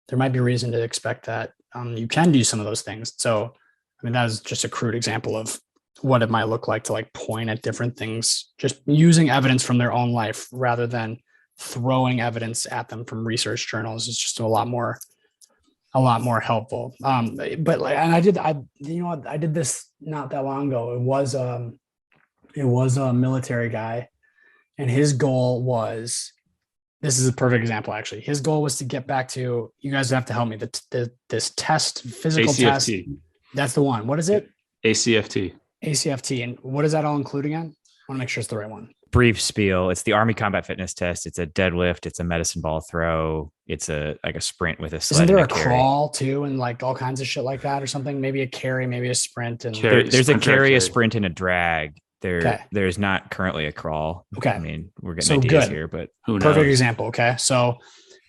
there might be reason to expect that you can do some of those things. So, I mean, that is just a crude example of what it might look like to like point at different things, just using evidence from their own life rather than throwing evidence at them from research journals. Is just a lot more helpful. But like, and I did this not that long ago. It was a military guy, and his goal was, this is a perfect example, actually. His goal was to get back to, you guys have to help me, this test, physical ACFT. test. That's the one. What is it? ACFT. ACFT. And what does that all include again? I want to make sure it's the right one. Brief spiel. It's the Army Combat Fitness Test. It's a deadlift. It's a medicine ball throw. It's a sprint with a sled. Isn't there and a crawl too, and like all kinds of shit like that or something? Maybe a carry, maybe a sprint, and there's a carry, a sprint, and a drag. There's not currently a crawl. Okay. I mean, we're getting ideas here, but who knows? Perfect example. Okay. So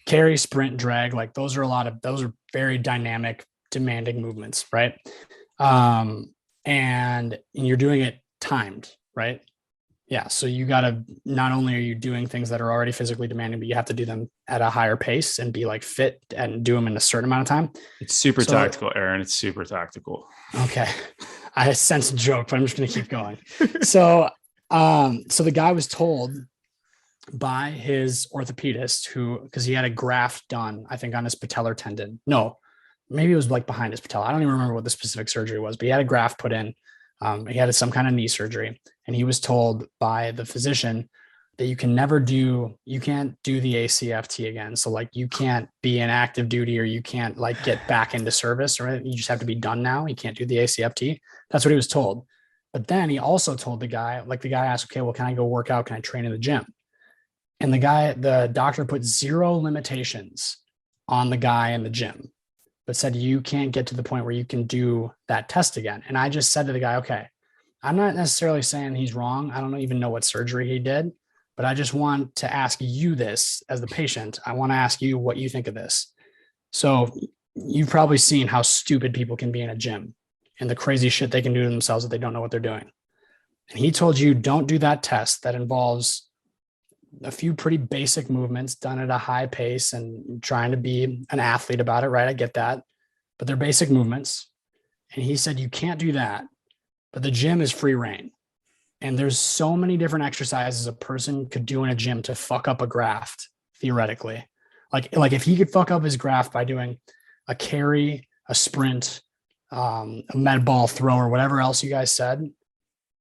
carry, sprint, drag, like those are very dynamic, demanding movements, right? And you're doing it timed, right? Yeah. So you got to, not only are you doing things that are already physically demanding, but you have to do them at a higher pace and be like fit and do them in a certain amount of time. It's super tactical, Aaron. It's super tactical. Okay. I sense a joke, but I'm just going to keep going. So the guy was told by his orthopedist because he had a graft done, I think, on his patellar tendon. No, maybe it was like behind his patella. I don't even remember what the specific surgery was, but he had a graft put in. He had some kind of knee surgery, and he was told by the physician that you can't do the ACFT again. So like you can't be in active duty, or you can't like get back into service, or you just have to be done now. You can't do the ACFT. That's what he was told. But then he also told the guy asked, okay, well, can I go work out? Can I train in the gym? And the doctor put 0 limitations on the guy in the gym, but said, you can't get to the point where you can do that test again. And I just said to the guy, okay, I'm not necessarily saying he's wrong. I don't even know what surgery he did, but I just want to ask you this as the patient. I want to ask you what you think of this. So you've probably seen how stupid people can be in a gym and the crazy shit they can do to themselves if they don't know what they're doing. And he told you, don't do that test that involves a few pretty basic movements done at a high pace and trying to be an athlete about it, right? I get that, but they're basic movements. And he said, you can't do that, but the gym is free reign. And there's so many different exercises a person could do in a gym to fuck up a graft, theoretically. Like if he could fuck up his graft by doing a carry, a sprint, a med ball throw, or whatever else you guys said,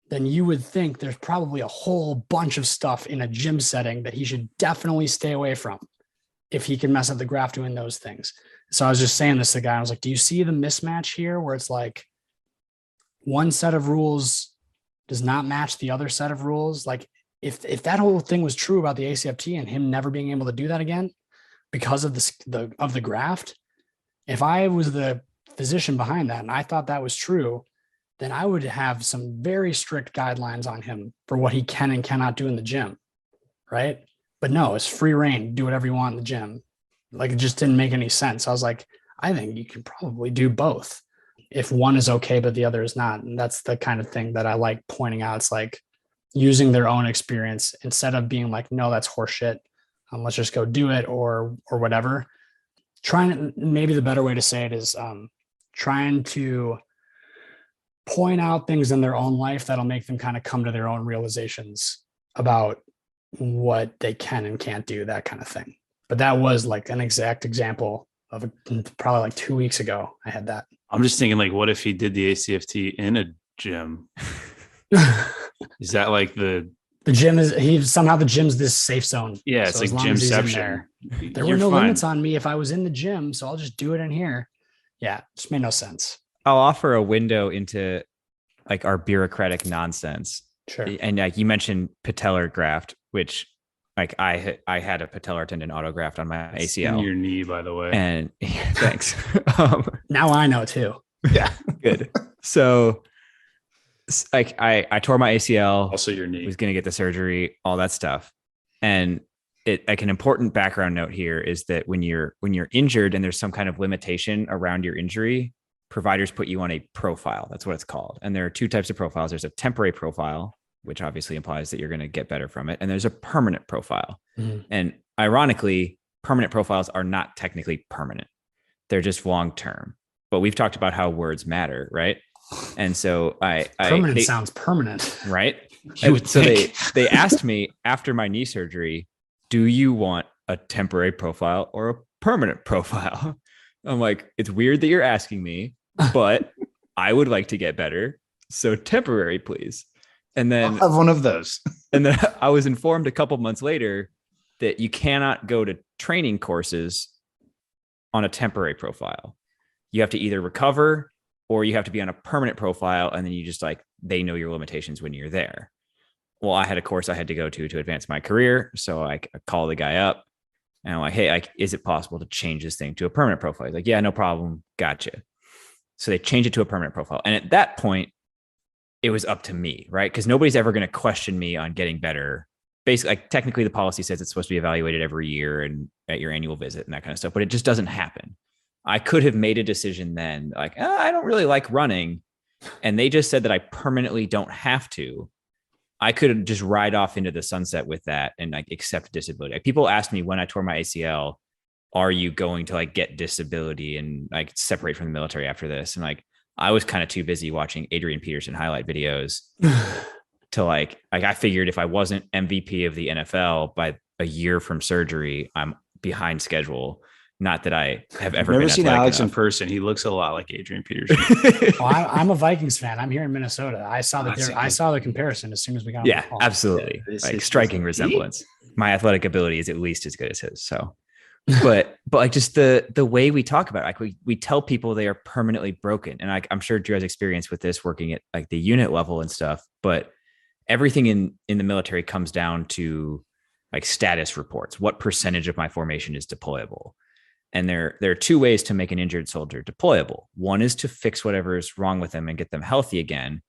then you would think there's probably a whole bunch of stuff in a gym setting that he should definitely stay away from if he can mess up the graft doing those things. So I was just saying this to the guy. I was like, do you see the mismatch here where it's like one set of rules does not match the other set of rules? Like if that whole thing was true about the ACFT and him never being able to do that again because of the graft, if I was the physician behind that and I thought that was true, then I would have some very strict guidelines on him for what he can and cannot do in the gym, right? But no, it's free reign. Do whatever you want in the gym. Like it just didn't make any sense. I was like, I think you can probably do both if one is okay, but the other is not. And that's the kind of thing that I like pointing out. It's like using their own experience instead of being like, no, that's horseshit. Let's just go do it or whatever. Maybe the better way to say it is trying to point out things in their own life that'll make them kind of come to their own realizations about what they can and can't do, that kind of thing. But that was like an exact example of probably like 2 weeks ago. I had that. I'm just thinking like, what if he did the ACFT in a gym? Is that like the gym the gym's this safe zone. Yeah, so it's like gymception. There were no limits on me if I was in the gym, so I'll just do it in here. Yeah, just made no sense. I'll offer a window into like our bureaucratic nonsense. Sure. And like you mentioned patellar graft, which like I had a patellar tendon autograft on my ACL. In your knee, by the way. And thanks. Now I know too. Yeah, good. So like I tore my ACL. Also your knee. Was going to get the surgery, all that stuff. And it like an important background note here is that when you're injured and there's some kind of limitation around your injury, providers put you on a profile. That's what it's called. And there are 2 types of profiles. There's a temporary profile, which obviously implies that you're going to get better from it. And there's a permanent profile. Mm-hmm. And ironically, permanent profiles are not technically permanent. They're just long-term. But we've talked about how words matter, right? And so permanent sounds permanent, right? So they asked me after my knee surgery, do you want a temporary profile or a permanent profile? I'm like, it's weird that you're asking me, but I would like to get better. So temporary, please. And then I'll have one of those. And then I was informed a couple months later that you cannot go to training courses on a temporary profile. You have to either recover or you have to be on a permanent profile. And then you just like, they know your limitations when you're there. Well, I had a course I had to go to advance my career. So I call the guy up. And I'm like, hey, is it possible to change this thing to a permanent profile? He's like, yeah, no problem. Gotcha. So they changed it to a permanent profile. And at that point, it was up to me, right? Because nobody's ever going to question me on getting better. Basically, like technically the policy says it's supposed to be evaluated every year and at your annual visit and that kind of stuff, but it just doesn't happen. I could have made a decision then like, I don't really like running. And they just said that I permanently don't have to. I could just ride off into the sunset with that and like accept disability. Like, people asked me when I tore my ACL, are you going to like get disability and like separate from the military after this? And like, I was kind of too busy watching Adrian Peterson highlight videos to like I figured if I wasn't MVP of the NFL by a year from surgery, I'm behind schedule. Not that I have ever Never been seen athletic Alex in enough. person. He looks a lot like Adrian Peterson. Well, I'm a Vikings fan. I'm here in Minnesota. I saw That's I saw the comparison as soon as we got on Yeah, the call. absolutely. Yeah, this like is- striking resemblance. My athletic ability is at least as good as his. So, but like just the way we talk about it, like we tell people they are permanently broken, and I'm sure Drew has experience with this working at like the unit level and stuff. But everything in the military comes down to like status reports. What percentage of my formation is deployable? And there are two ways to make an injured soldier deployable. One is to fix whatever is wrong with them and get them healthy again.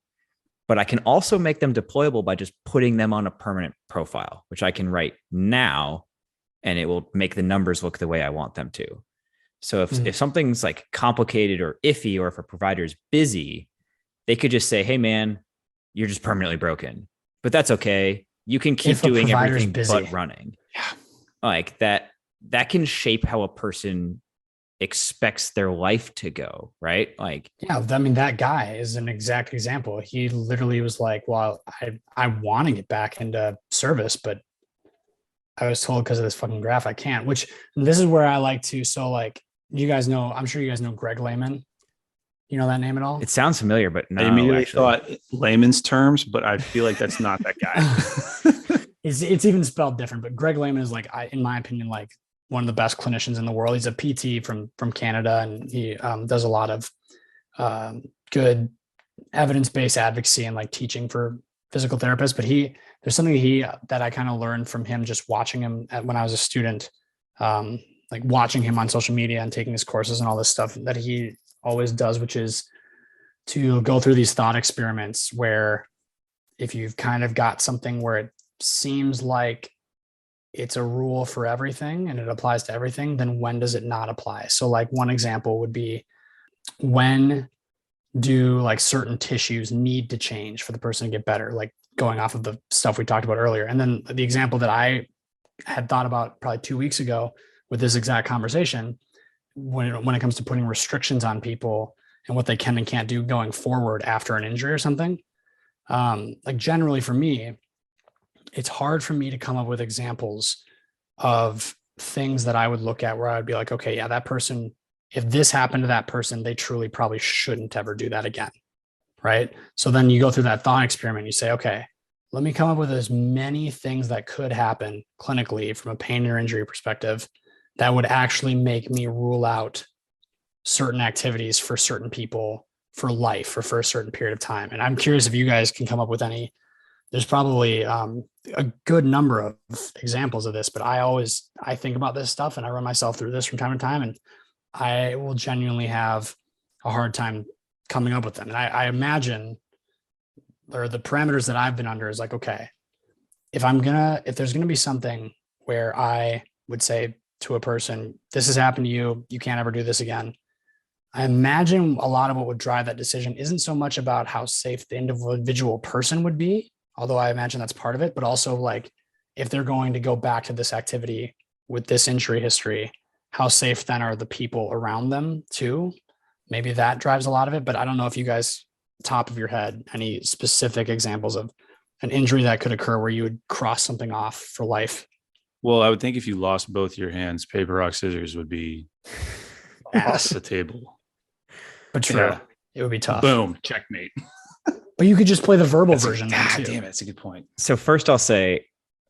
But I can also make them deployable by just putting them on a permanent profile, which I can write now, and it will make the numbers look the way I want them to. So if something's like complicated or iffy, or if a provider is busy, they could just say, hey, man, you're just permanently broken. But that's okay. You can keep doing everything but running. Yeah. Like that can shape how a person expects their life to go, right? Like, yeah, I mean, that guy is an exact example. He literally was like, well, I want to get back into service, but I was told because of this fucking graph, I can't, which this is where I like to. So like, you guys know, I'm sure you guys know Greg Lehman. You know that name at all? it sounds familiar, but no, I immediately actually. thought layman's terms, but I feel like that's not that guy. It's even spelled different, but Greg Lehman is like, in my opinion, like one of the best clinicians in the world. He's a PT from Canada, and he does a lot of good evidence-based advocacy and like teaching for physical therapists. But there's something that I kind of learned from him just watching him when I was a student, like watching him on social media and taking his courses and all this stuff that he always does, which is to go through these thought experiments where if you've kind of got something where it seems like it's a rule for everything and it applies to everything, then when does it not apply? So like one example would be, when do like certain tissues need to change for the person to get better? Like going off of the stuff we talked about earlier. And then the example that I had thought about probably 2 weeks ago with this exact conversation, when it comes to putting restrictions on people and what they can and can't do going forward after an injury or something. Like generally for me, it's hard for me to come up with examples of things that I would look at where I'd be like, okay, yeah, that person, if this happened to that person, they truly probably shouldn't ever do that again. Right. So then you go through that thought experiment. You say, okay, let me come up with as many things that could happen clinically from a pain or injury perspective that would actually make me rule out certain activities for certain people for life or for a certain period of time. And I'm curious if you guys can come up with any. There's probably a good number of examples of this, but I think about this stuff and I run myself through this from time to time, and I will genuinely have a hard time coming up with them. And I imagine, or the parameters that I've been under is like, okay, if there's going to be something where I would say to a person, this has happened to you, you can't ever do this again. I imagine a lot of what would drive that decision isn't so much about how safe the individual person would be, although I imagine that's part of it, but also like if they're going to go back to this activity with this injury history, how safe then are the people around them too? Maybe that drives a lot of it, but I don't know if you guys, top of your head, any specific examples of an injury that could occur where you would cross something off for life. Well, I would think if you lost both your hands, paper, rock, scissors would be off the table. But true, Yeah. It would be tough. Boom, checkmate. But you could just play the verbal version then God too. damn it, that's a good point. So first I'll say,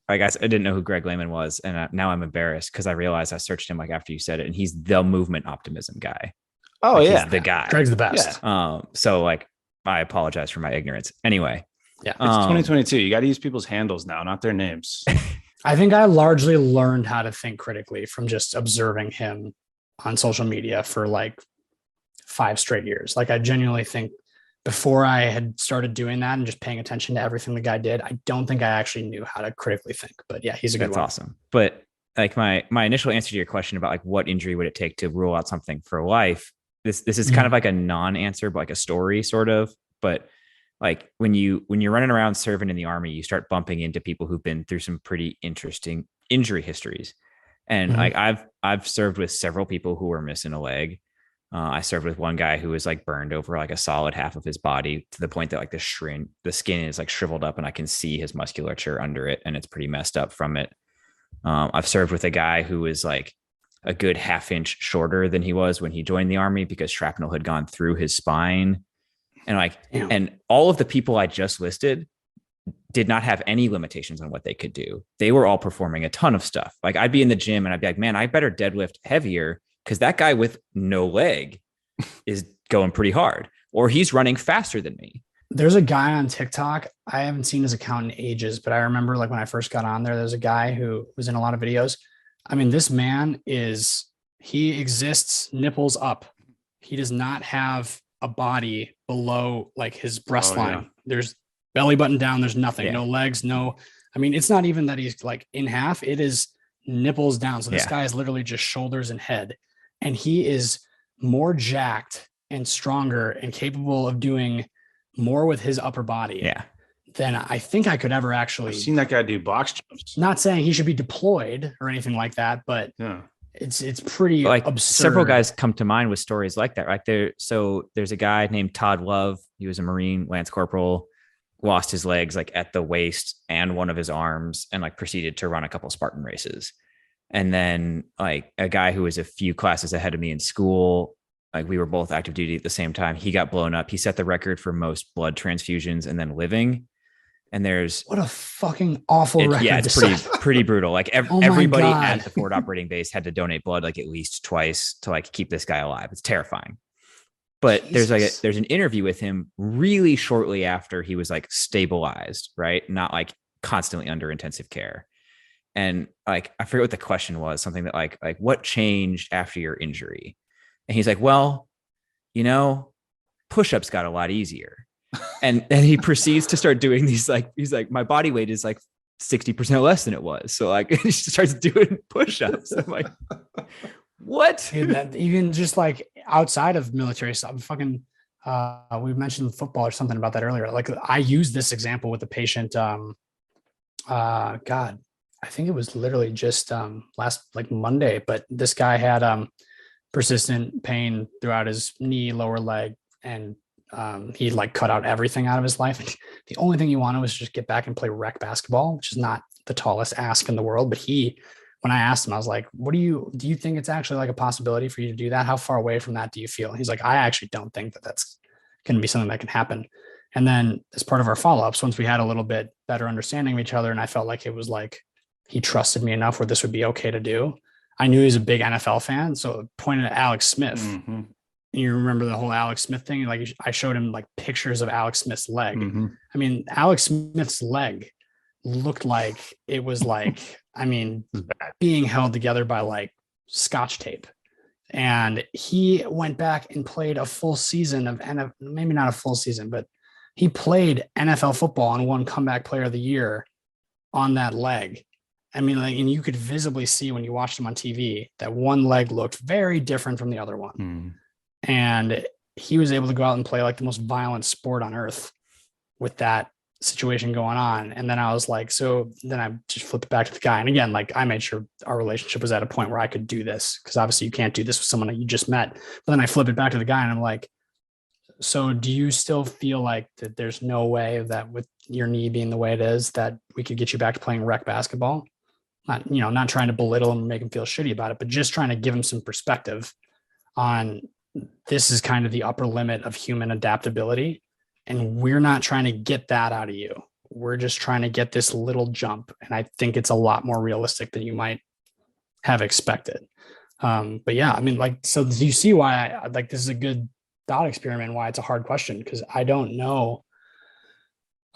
I guess I didn't know who Greg Lehman was. And now I'm embarrassed because I realized I searched him like after you said it, and he's the movement optimism guy. Oh Like, yeah, he's the guy. Greg's the best. So like, I apologize for my ignorance. Anyway. Yeah. It's 2022. You got to use people's handles now, not their names. I think I largely learned how to think critically from just observing him on social media for like 5 straight years. Like I genuinely think before I had started doing that and just paying attention to everything the guy did, I don't think I actually knew how to critically think. But yeah, he's a good That's one. awesome. But like my initial answer to your question about like what injury would it take to rule out something for life, this is kind of like a non-answer, but like a story sort of. But like when you're running around serving in the Army, you start bumping into people who've been through some pretty interesting injury histories. And like I've served with several people who were missing a leg. I served with one guy who was like burned over like a solid half of his body to the point that like the skin is like shriveled up and I can see his musculature under it and it's pretty messed up from it. I've served with a guy who was like a good half inch shorter than he was when he joined the army because shrapnel had gone through his spine. And like, Damn. and all of the people I just listed did not have any limitations on what they could do. They were all performing a ton of stuff. Like I'd be in the gym and I'd be like, man, I better deadlift heavier because that guy with no leg is going pretty hard, or he's running faster than me. There's a guy on TikTok. I haven't seen his account in ages, but I remember like when I first got on there's a guy who was in a lot of videos. I mean, this man he exists nipples up. He does not have a body below like his breast line. Yeah. There's belly button down. There's nothing, Yeah. no legs, no. I mean, it's not even that he's like in half. It is nipples down. So this Yeah. guy is literally just shoulders and head. And he is more jacked and stronger and capable of doing more with his upper body Yeah. than I think I could ever I've actually. seen that guy do box jumps. Not saying he should be deployed or anything like that, but Yeah. it's pretty Like absurd. several guys come to mind with stories like that. Like there's a guy named Todd Love. He was a Marine Lance Corporal, lost his legs like at the waist and one of his arms, and like proceeded to run a couple Spartan races. And then like a guy who was a few classes ahead of me in school, like we were both active duty at the same time. He got blown up. He set the record for most blood transfusions and then living. And there's What a fucking awful record. yeah, it's to set. pretty brutal. Like Oh my everybody God. at the forward operating base had to donate blood like at least twice to like keep this guy alive. It's terrifying. But Jesus. there's an interview with him really shortly after he was like stabilized, right? Not like constantly under intensive care. And like I forget what the question was, something that like what changed after your injury? And he's like, well, you know, push-ups got a lot easier. And then he proceeds to start doing these like he's like, my body weight is like 60% less than it was. So like he starts doing push-ups. I'm like, what? Dude, that even just like outside of military stuff, fucking we mentioned football or something about that earlier. Like I used this example with a patient. God, I think it was literally just last like Monday, but this guy had persistent pain throughout his knee, lower leg, and he like cut out everything out of his life. The only thing he wanted was just get back and play rec basketball, which is not the tallest ask in the world. But when I asked him, I was like, do you think it's actually like a possibility for you to do that? How far away from that do you feel? He's like, I actually don't think that that's going to be something that can happen. And then as part of our follow-ups, once we had a little bit better understanding of each other, and I felt like it was like, he trusted me enough where this would be okay to do. I knew he was a big NFL fan. So I pointed at Alex Smith. Mm-hmm. You remember the whole Alex Smith thing? Like I showed him like pictures of Alex Smith's leg. Mm-hmm. I mean, Alex Smith's leg looked like it was like, I mean, being held together by like Scotch tape. And he went back and played a full season of NFL, maybe not a full season, but he played NFL football and won comeback player of the year on that leg. I mean, like, and you could visibly see when you watched him on TV that one leg looked very different from the other one. Mm. And he was able to go out and play like the most violent sport on earth with that situation going on. And then I was like, so then I just flipped it back to the guy. And again, like I made sure our relationship was at a point where I could do this, because obviously you can't do this with someone that you just met. But then I flipped it back to the guy and I'm like, so do you still feel like that there's no way that with your knee being the way it is that we could get you back to playing rec basketball? Not trying to belittle him and make him feel shitty about it, but just trying to give him some perspective on this is kind of the upper limit of human adaptability. And we're not trying to get that out of you. We're just trying to get this little jump. And I think it's a lot more realistic than you might have expected. But yeah, I mean, like, so do you see why I like, this is a good thought experiment, why it's a hard question? Because I don't know.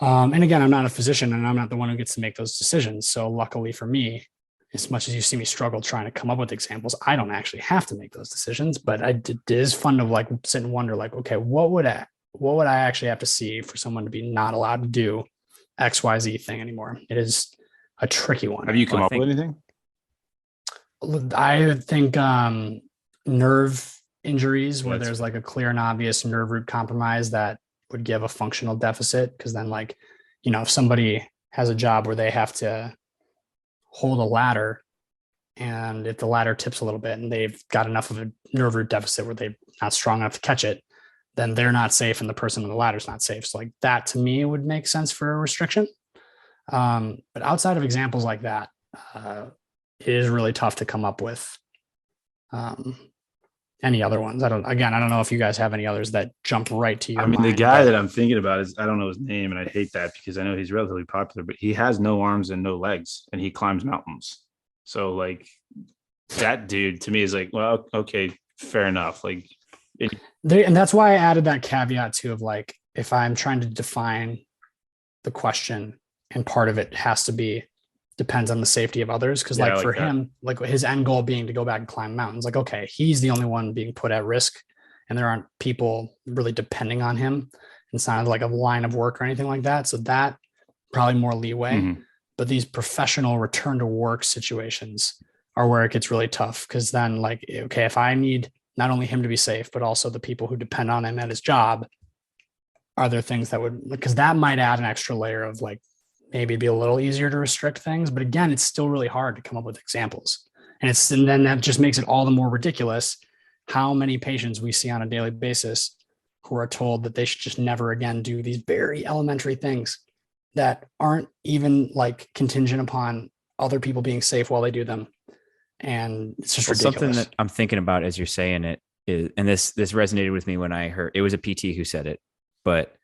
And again, I'm not a physician and I'm not the one who gets to make those decisions. So luckily for me, as much as you see me struggle trying to come up with examples, I don't actually have to make those decisions, but it is fun to like sit and wonder like, okay, what would I actually have to see for someone to be not allowed to do XYZ thing anymore? It is a tricky one. Have you come up with anything? I think nerve injuries where That's there's like a clear and obvious nerve root compromise that would give a functional deficit. Because then like, if somebody has a job where they have to hold a ladder, and if the ladder tips a little bit and they've got enough of a nerve root deficit where they're not strong enough to catch it, then they're not safe and the person on the ladder is not safe. So like that to me would make sense for a restriction. But outside of examples like that, it is really tough to come up with Any other ones? I don't know if you guys have any others that jump right to your I mean, mind. the guy that I'm thinking about is, I don't know his name, and I hate that because I know he's relatively popular, but he has no arms and no legs, and he climbs mountains. So like that dude to me is like, well, okay, fair enough. Like, and that's why I added that caveat too of like, if I'm trying to define the question, and part of it has to be depends on the safety of others. Cause like for him, like his end goal being to go back and climb mountains, like, okay, he's the only one being put at risk and there aren't people really depending on him. It's not like a line of work or anything like that. So that probably more leeway, but these professional return to work situations are where it gets really tough. Cause then like, okay, if I need not only him to be safe, but also the people who depend on him at his job, are there things that would, because that might add an extra layer of like, maybe it'd be a little easier to restrict things, but again, it's still really hard to come up with examples. And then that just makes it all the more ridiculous how many patients we see on a daily basis who are told that they should just never again do these very elementary things that aren't even like contingent upon other people being safe while they do them. And it's just ridiculous. Something that I'm thinking about as you're saying it is, and this resonated with me when I heard it was a PT who said it, but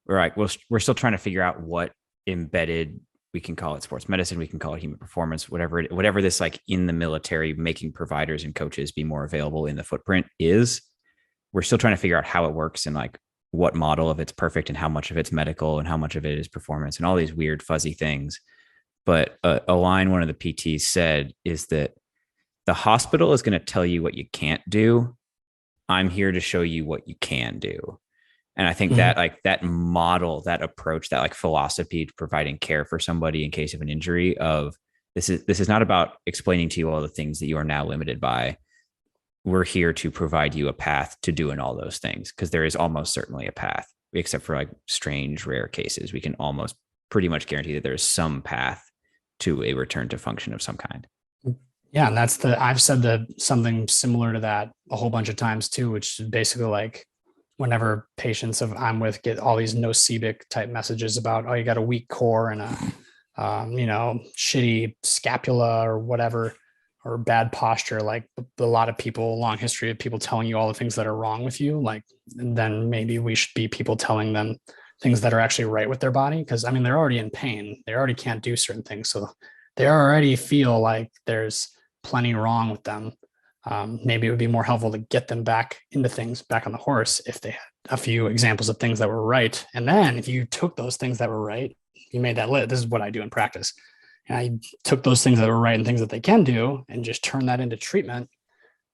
we're still trying to figure out what embedded, we can call it sports medicine, we can call it human performance, whatever this like in the military, making providers and coaches be more available in the footprint is. We're still trying to figure out how it works and like what model of it's perfect and how much of it's medical and how much of it is performance and all these weird fuzzy things. But a line one of the PTs said is that the hospital is going to tell you what you can't do. I'm here to show you what you can do. And I think that like that model, that approach, that like philosophy to providing care for somebody in case of an injury of this is not about explaining to you all the things that you are now limited by. We're here to provide you a path to doing all those things because there is almost certainly a path, except for like strange, rare cases. We can almost pretty much guarantee that there's some path to a return to function of some kind. Yeah. And I've said something similar to that a whole bunch of times too, which is basically like, whenever patients I'm with get all these nocebic type messages about, oh, you got a weak core and a, shitty scapula or whatever, or bad posture, like a lot of people, long history of people telling you all the things that are wrong with you. Like, and then maybe we should be people telling them things that are actually right with their body. Cause I mean, they're already in pain. They already can't do certain things. So they already feel like there's plenty wrong with them. Maybe it would be more helpful to get them back into things, back on the horse, if they had a few examples of things that were right. And then if you took those things that were right, you made that this is what I do in practice. And I took those things that were right and things that they can do and just turn that into treatment.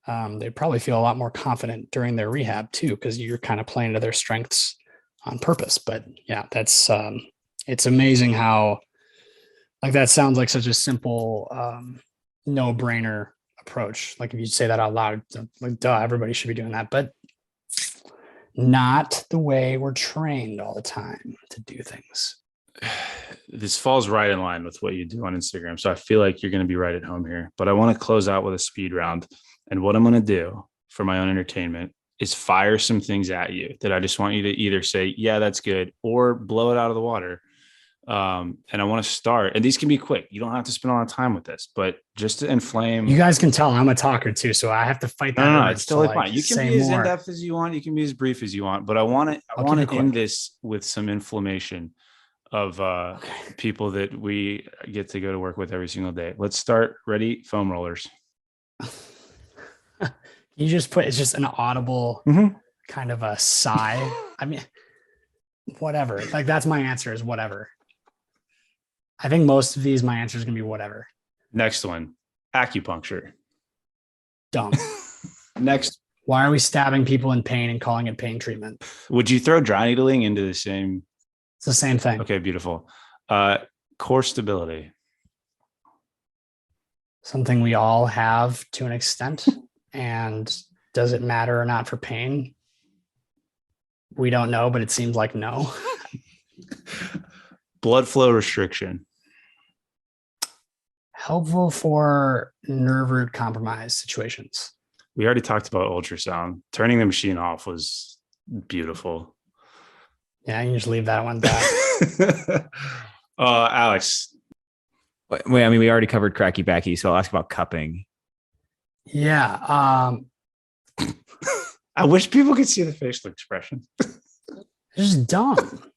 They'd probably feel a lot more confident during their rehab too, because you're kind of playing to their strengths on purpose. But yeah, that's it's amazing how like that sounds like such a simple no-brainer approach. Like if you say that out loud, like duh, everybody should be doing that, but not the way we're trained all the time to do things. This falls right in line with what you do on Instagram. So I feel like you're going to be right at home here, but I want to close out with a speed round. And what I'm going to do for my own entertainment is fire some things at you that I just want you to either say, yeah, that's good, or blow it out of the water. And I want to start, and these can be quick. You don't have to spend a lot of time with this, but just to inflame. You guys can tell I'm a talker too, so I have to fight that. No, it's totally fine. You can be as more. in-depth as you want. You can be as brief as you want, but I want to end this with some inflammation of people that we get to go to work with every single day. Let's start. Ready? Foam rollers. You just put, it's just an audible kind of a sigh. I mean, whatever. Like that's my answer is whatever. I think most of these, my answer is going to be whatever. Next one, acupuncture. Dumb. Next. Why are we stabbing people in pain and calling it pain treatment? Would you throw dry needling into the same? It's the same thing. Okay, beautiful. Core stability. Something we all have to an extent. And does it matter or not for pain? We don't know, but it seems like no. Blood flow restriction. Helpful for nerve root compromise situations. We already talked about ultrasound. Turning the machine off was beautiful. Yeah, you can just leave that one back. Alex. Wait, I mean, we already covered cracky backy, so I'll ask about cupping. Yeah. I wish people could see the facial expression. It's just dumb.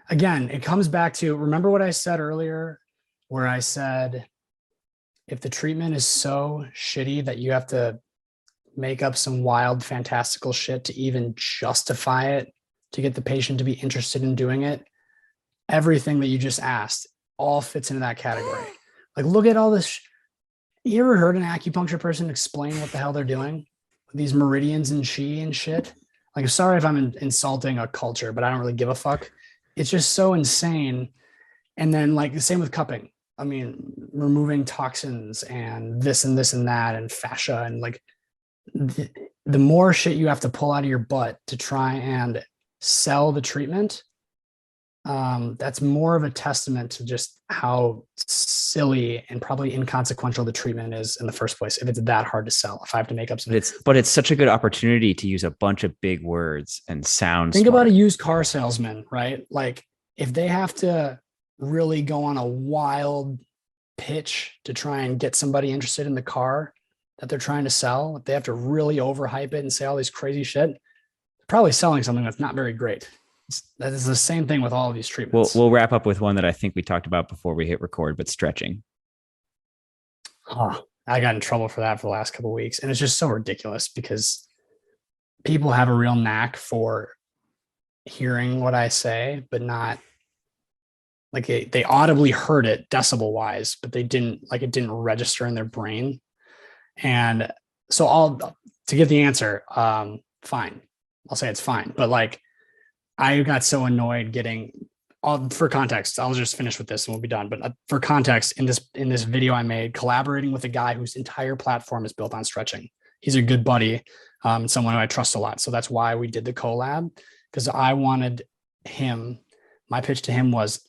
Again, it comes back to, remember what I said earlier, where I said, if the treatment is so shitty that you have to make up some wild, fantastical shit to even justify it, to get the patient to be interested in doing it, everything that you just asked all fits into that category. Like, look at all this. You ever heard an acupuncture person explain what the hell they're doing? These meridians and chi and shit. Like, sorry if I'm insulting a culture, but I don't really give a fuck. It's just so insane. And then, like, the same with cupping. I mean, removing toxins and this and this and that and fascia, and like the more shit you have to pull out of your butt to try and sell the treatment, that's more of a testament to just how silly and probably inconsequential the treatment is in the first place. If it's that hard to sell, if I have to make up some, But it's such a good opportunity to use a bunch of big words and sound. Think smart. about a used car salesman, right? Like, if they have to really go on a wild pitch to try and get somebody interested in the car that they're trying to sell, if they have to really overhype it and say all these crazy shit, they're probably selling something that's not very great. That is the same thing with all of these treatments. We'll wrap up with one that I think we talked about before we hit record, but stretching. I got in trouble for that for the last couple of weeks, and it's just so ridiculous because people have a real knack for hearing what I say, but not like they audibly heard it decibel wise, but they didn't, like, it didn't register in their brain. And so to get the answer, fine. I'll say it's fine. But like, I got so annoyed getting for context, I'll just finish with this and we'll be done. But for context, in this video I made, collaborating with a guy whose entire platform is built on stretching. He's a good buddy, someone who I trust a lot. So that's why we did the collab, because I wanted him. My pitch to him was,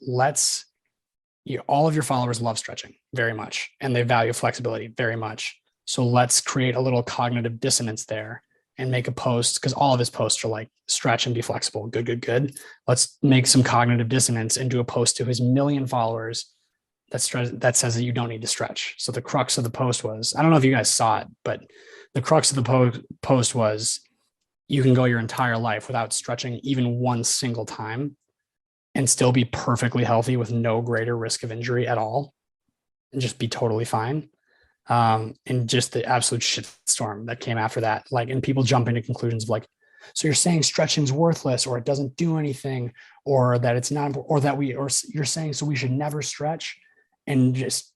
all of your followers love stretching very much, and they value flexibility very much. So let's create a little cognitive dissonance there and make a post, because all of his posts are like, stretch and be flexible. Good, good, good. Let's make some cognitive dissonance and do a post to his 1 million followers that says that you don't need to stretch. So the crux of the post was, I don't know if you guys saw it, but the crux of the post was, you can go your entire life without stretching even one single time and still be perfectly healthy with no greater risk of injury at all, and just be totally fine. And just the absolute shitstorm that came after that, like, and people jump into conclusions of like, so you're saying stretching's worthless, or it doesn't do anything, or that it's not, or you're saying, so we should never stretch. And just,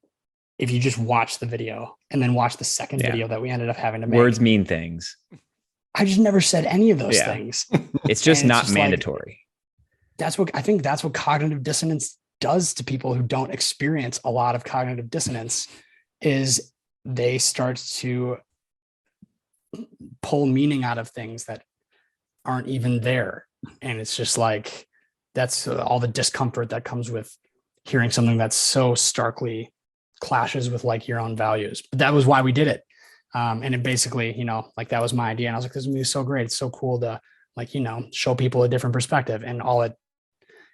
if you just watch the video and then watch the second video that we ended up having to make, words mean things. I just never said any of those things. It's just not just mandatory. That's what cognitive dissonance does to people who don't experience a lot of cognitive dissonance, is they start to pull meaning out of things that aren't even there. And it's just like, that's all the discomfort that comes with hearing something that's so starkly clashes with like your own values. But that was why we did it. And it basically, like, that was my idea. And I was like, this is gonna be so great. It's so cool to, like, show people a different perspective. And all it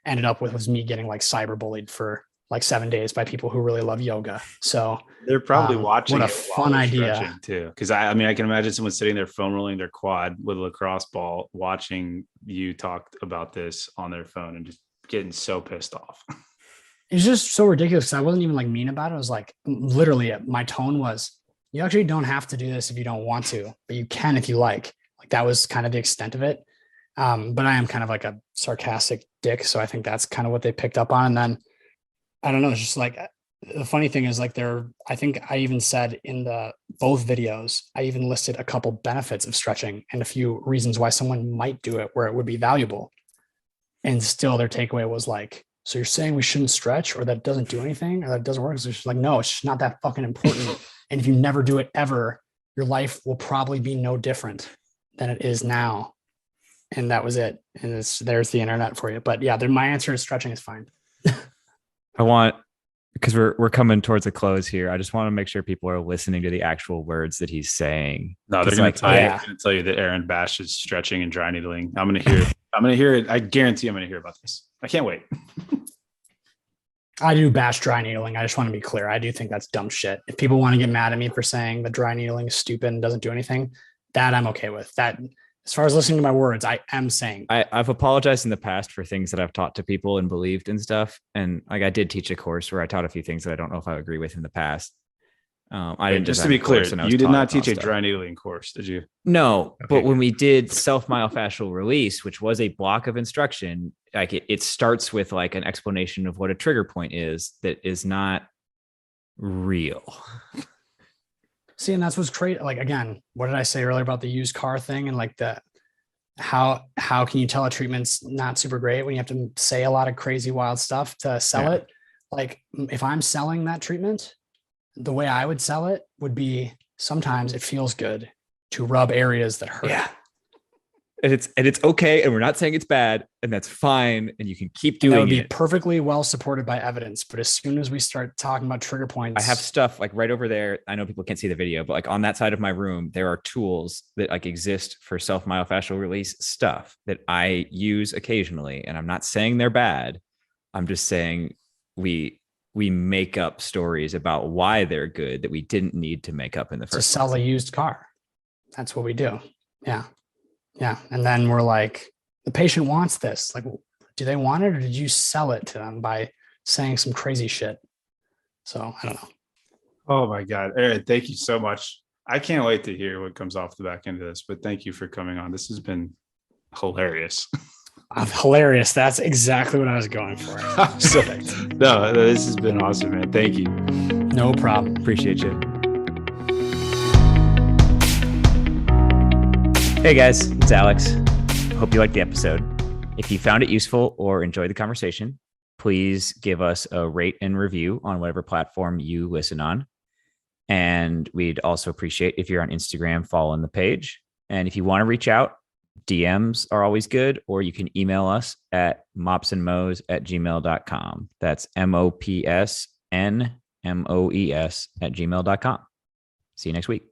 ended up with was me getting like cyberbullied for like 7 days by people who really love yoga. So they're probably watching. What a fun idea too. Because I mean, I can imagine someone sitting there foam rolling their quad with a lacrosse ball, watching you talk about this on their phone and just getting so pissed off. It's just so ridiculous, because I wasn't even like mean about it. I was like, literally, my tone was, you actually don't have to do this if you don't want to, but you can if you like. Like, that was kind of the extent of it. But I am kind of like a sarcastic dick, so I think that's kind of what they picked up on. And then, I don't know, it's just like, the funny thing is, like, I think I even said in both videos, I even listed a couple benefits of stretching and a few reasons why someone might do it where it would be valuable. And still their takeaway was like, so you're saying we shouldn't stretch, or that doesn't do anything, or that doesn't work? So it's just like, no, it's just not that fucking important. And if you never do it ever, your life will probably be no different than it is now. And that was it. And there's the internet for you. But yeah, my answer is stretching is fine. Because we're coming towards a close here, I just want to make sure people are listening to the actual words that he's saying. No, they're going to tell you that Aaron bashes stretching and dry needling. I'm going to hear it. I guarantee I'm going to hear about this. I can't wait. I do bash dry needling. I just want to be clear. I do think that's dumb shit. If people want to get mad at me for saying that dry needling is stupid and doesn't do anything, that I'm okay with. That, as far as listening to my words, I am saying. I've apologized in the past for things that I've taught to people and believed and stuff. And like I did teach a course where I taught a few things that I don't know if I agree with in the past. I didn't just to be clear, you did not teach a stuff. dry needling course, did you? No, Okay, but when good. we did self-myofascial release, which was a block of instruction, like it starts with like an explanation of what a trigger point is that is not real. See, and that's what's crazy. Like, again, what did I say earlier about the used car thing and like the how can you tell a treatment's not super great when you have to say a lot of crazy wild stuff to sell Yeah. it? Like, if I'm selling that treatment, the way I would sell it would be sometimes it feels good to rub areas that hurt. Yeah. And it's okay, and we're not saying it's bad, and that's fine, and you can keep And that doing would be it. perfectly well supported by evidence. But as soon as we start talking about trigger points, I have stuff like right over there. I know people can't see the video, but like on that side of my room, there are tools that like exist for self-myofascial release stuff that I use occasionally. And I'm not saying they're bad. I'm just saying we make up stories about why they're good that we didn't need to make up in the to first sell place. a used car. That's what we do. Yeah. Yeah. And then we're like, the patient wants this. Like, do they want it or did you sell it to them by saying some crazy shit? So I don't know. Oh my God, Aaron, thank you so much. I can't wait to hear what comes off the back end of this, but thank you for coming on. This has been hilarious. Hilarious. That's exactly what I was going for. So, no, this has been awesome, man. Thank you. No problem. Appreciate you. Hey guys, it's Alex. Hope you liked the episode. If you found it useful or enjoyed the conversation, please give us a rate and review on whatever platform you listen on. And we'd also appreciate if you're on Instagram, following the page. And if you want to reach out, DMs are always good, or you can email us at mopsandmoes@gmail.com. That's MOPSNMOES@gmail.com. See you next week.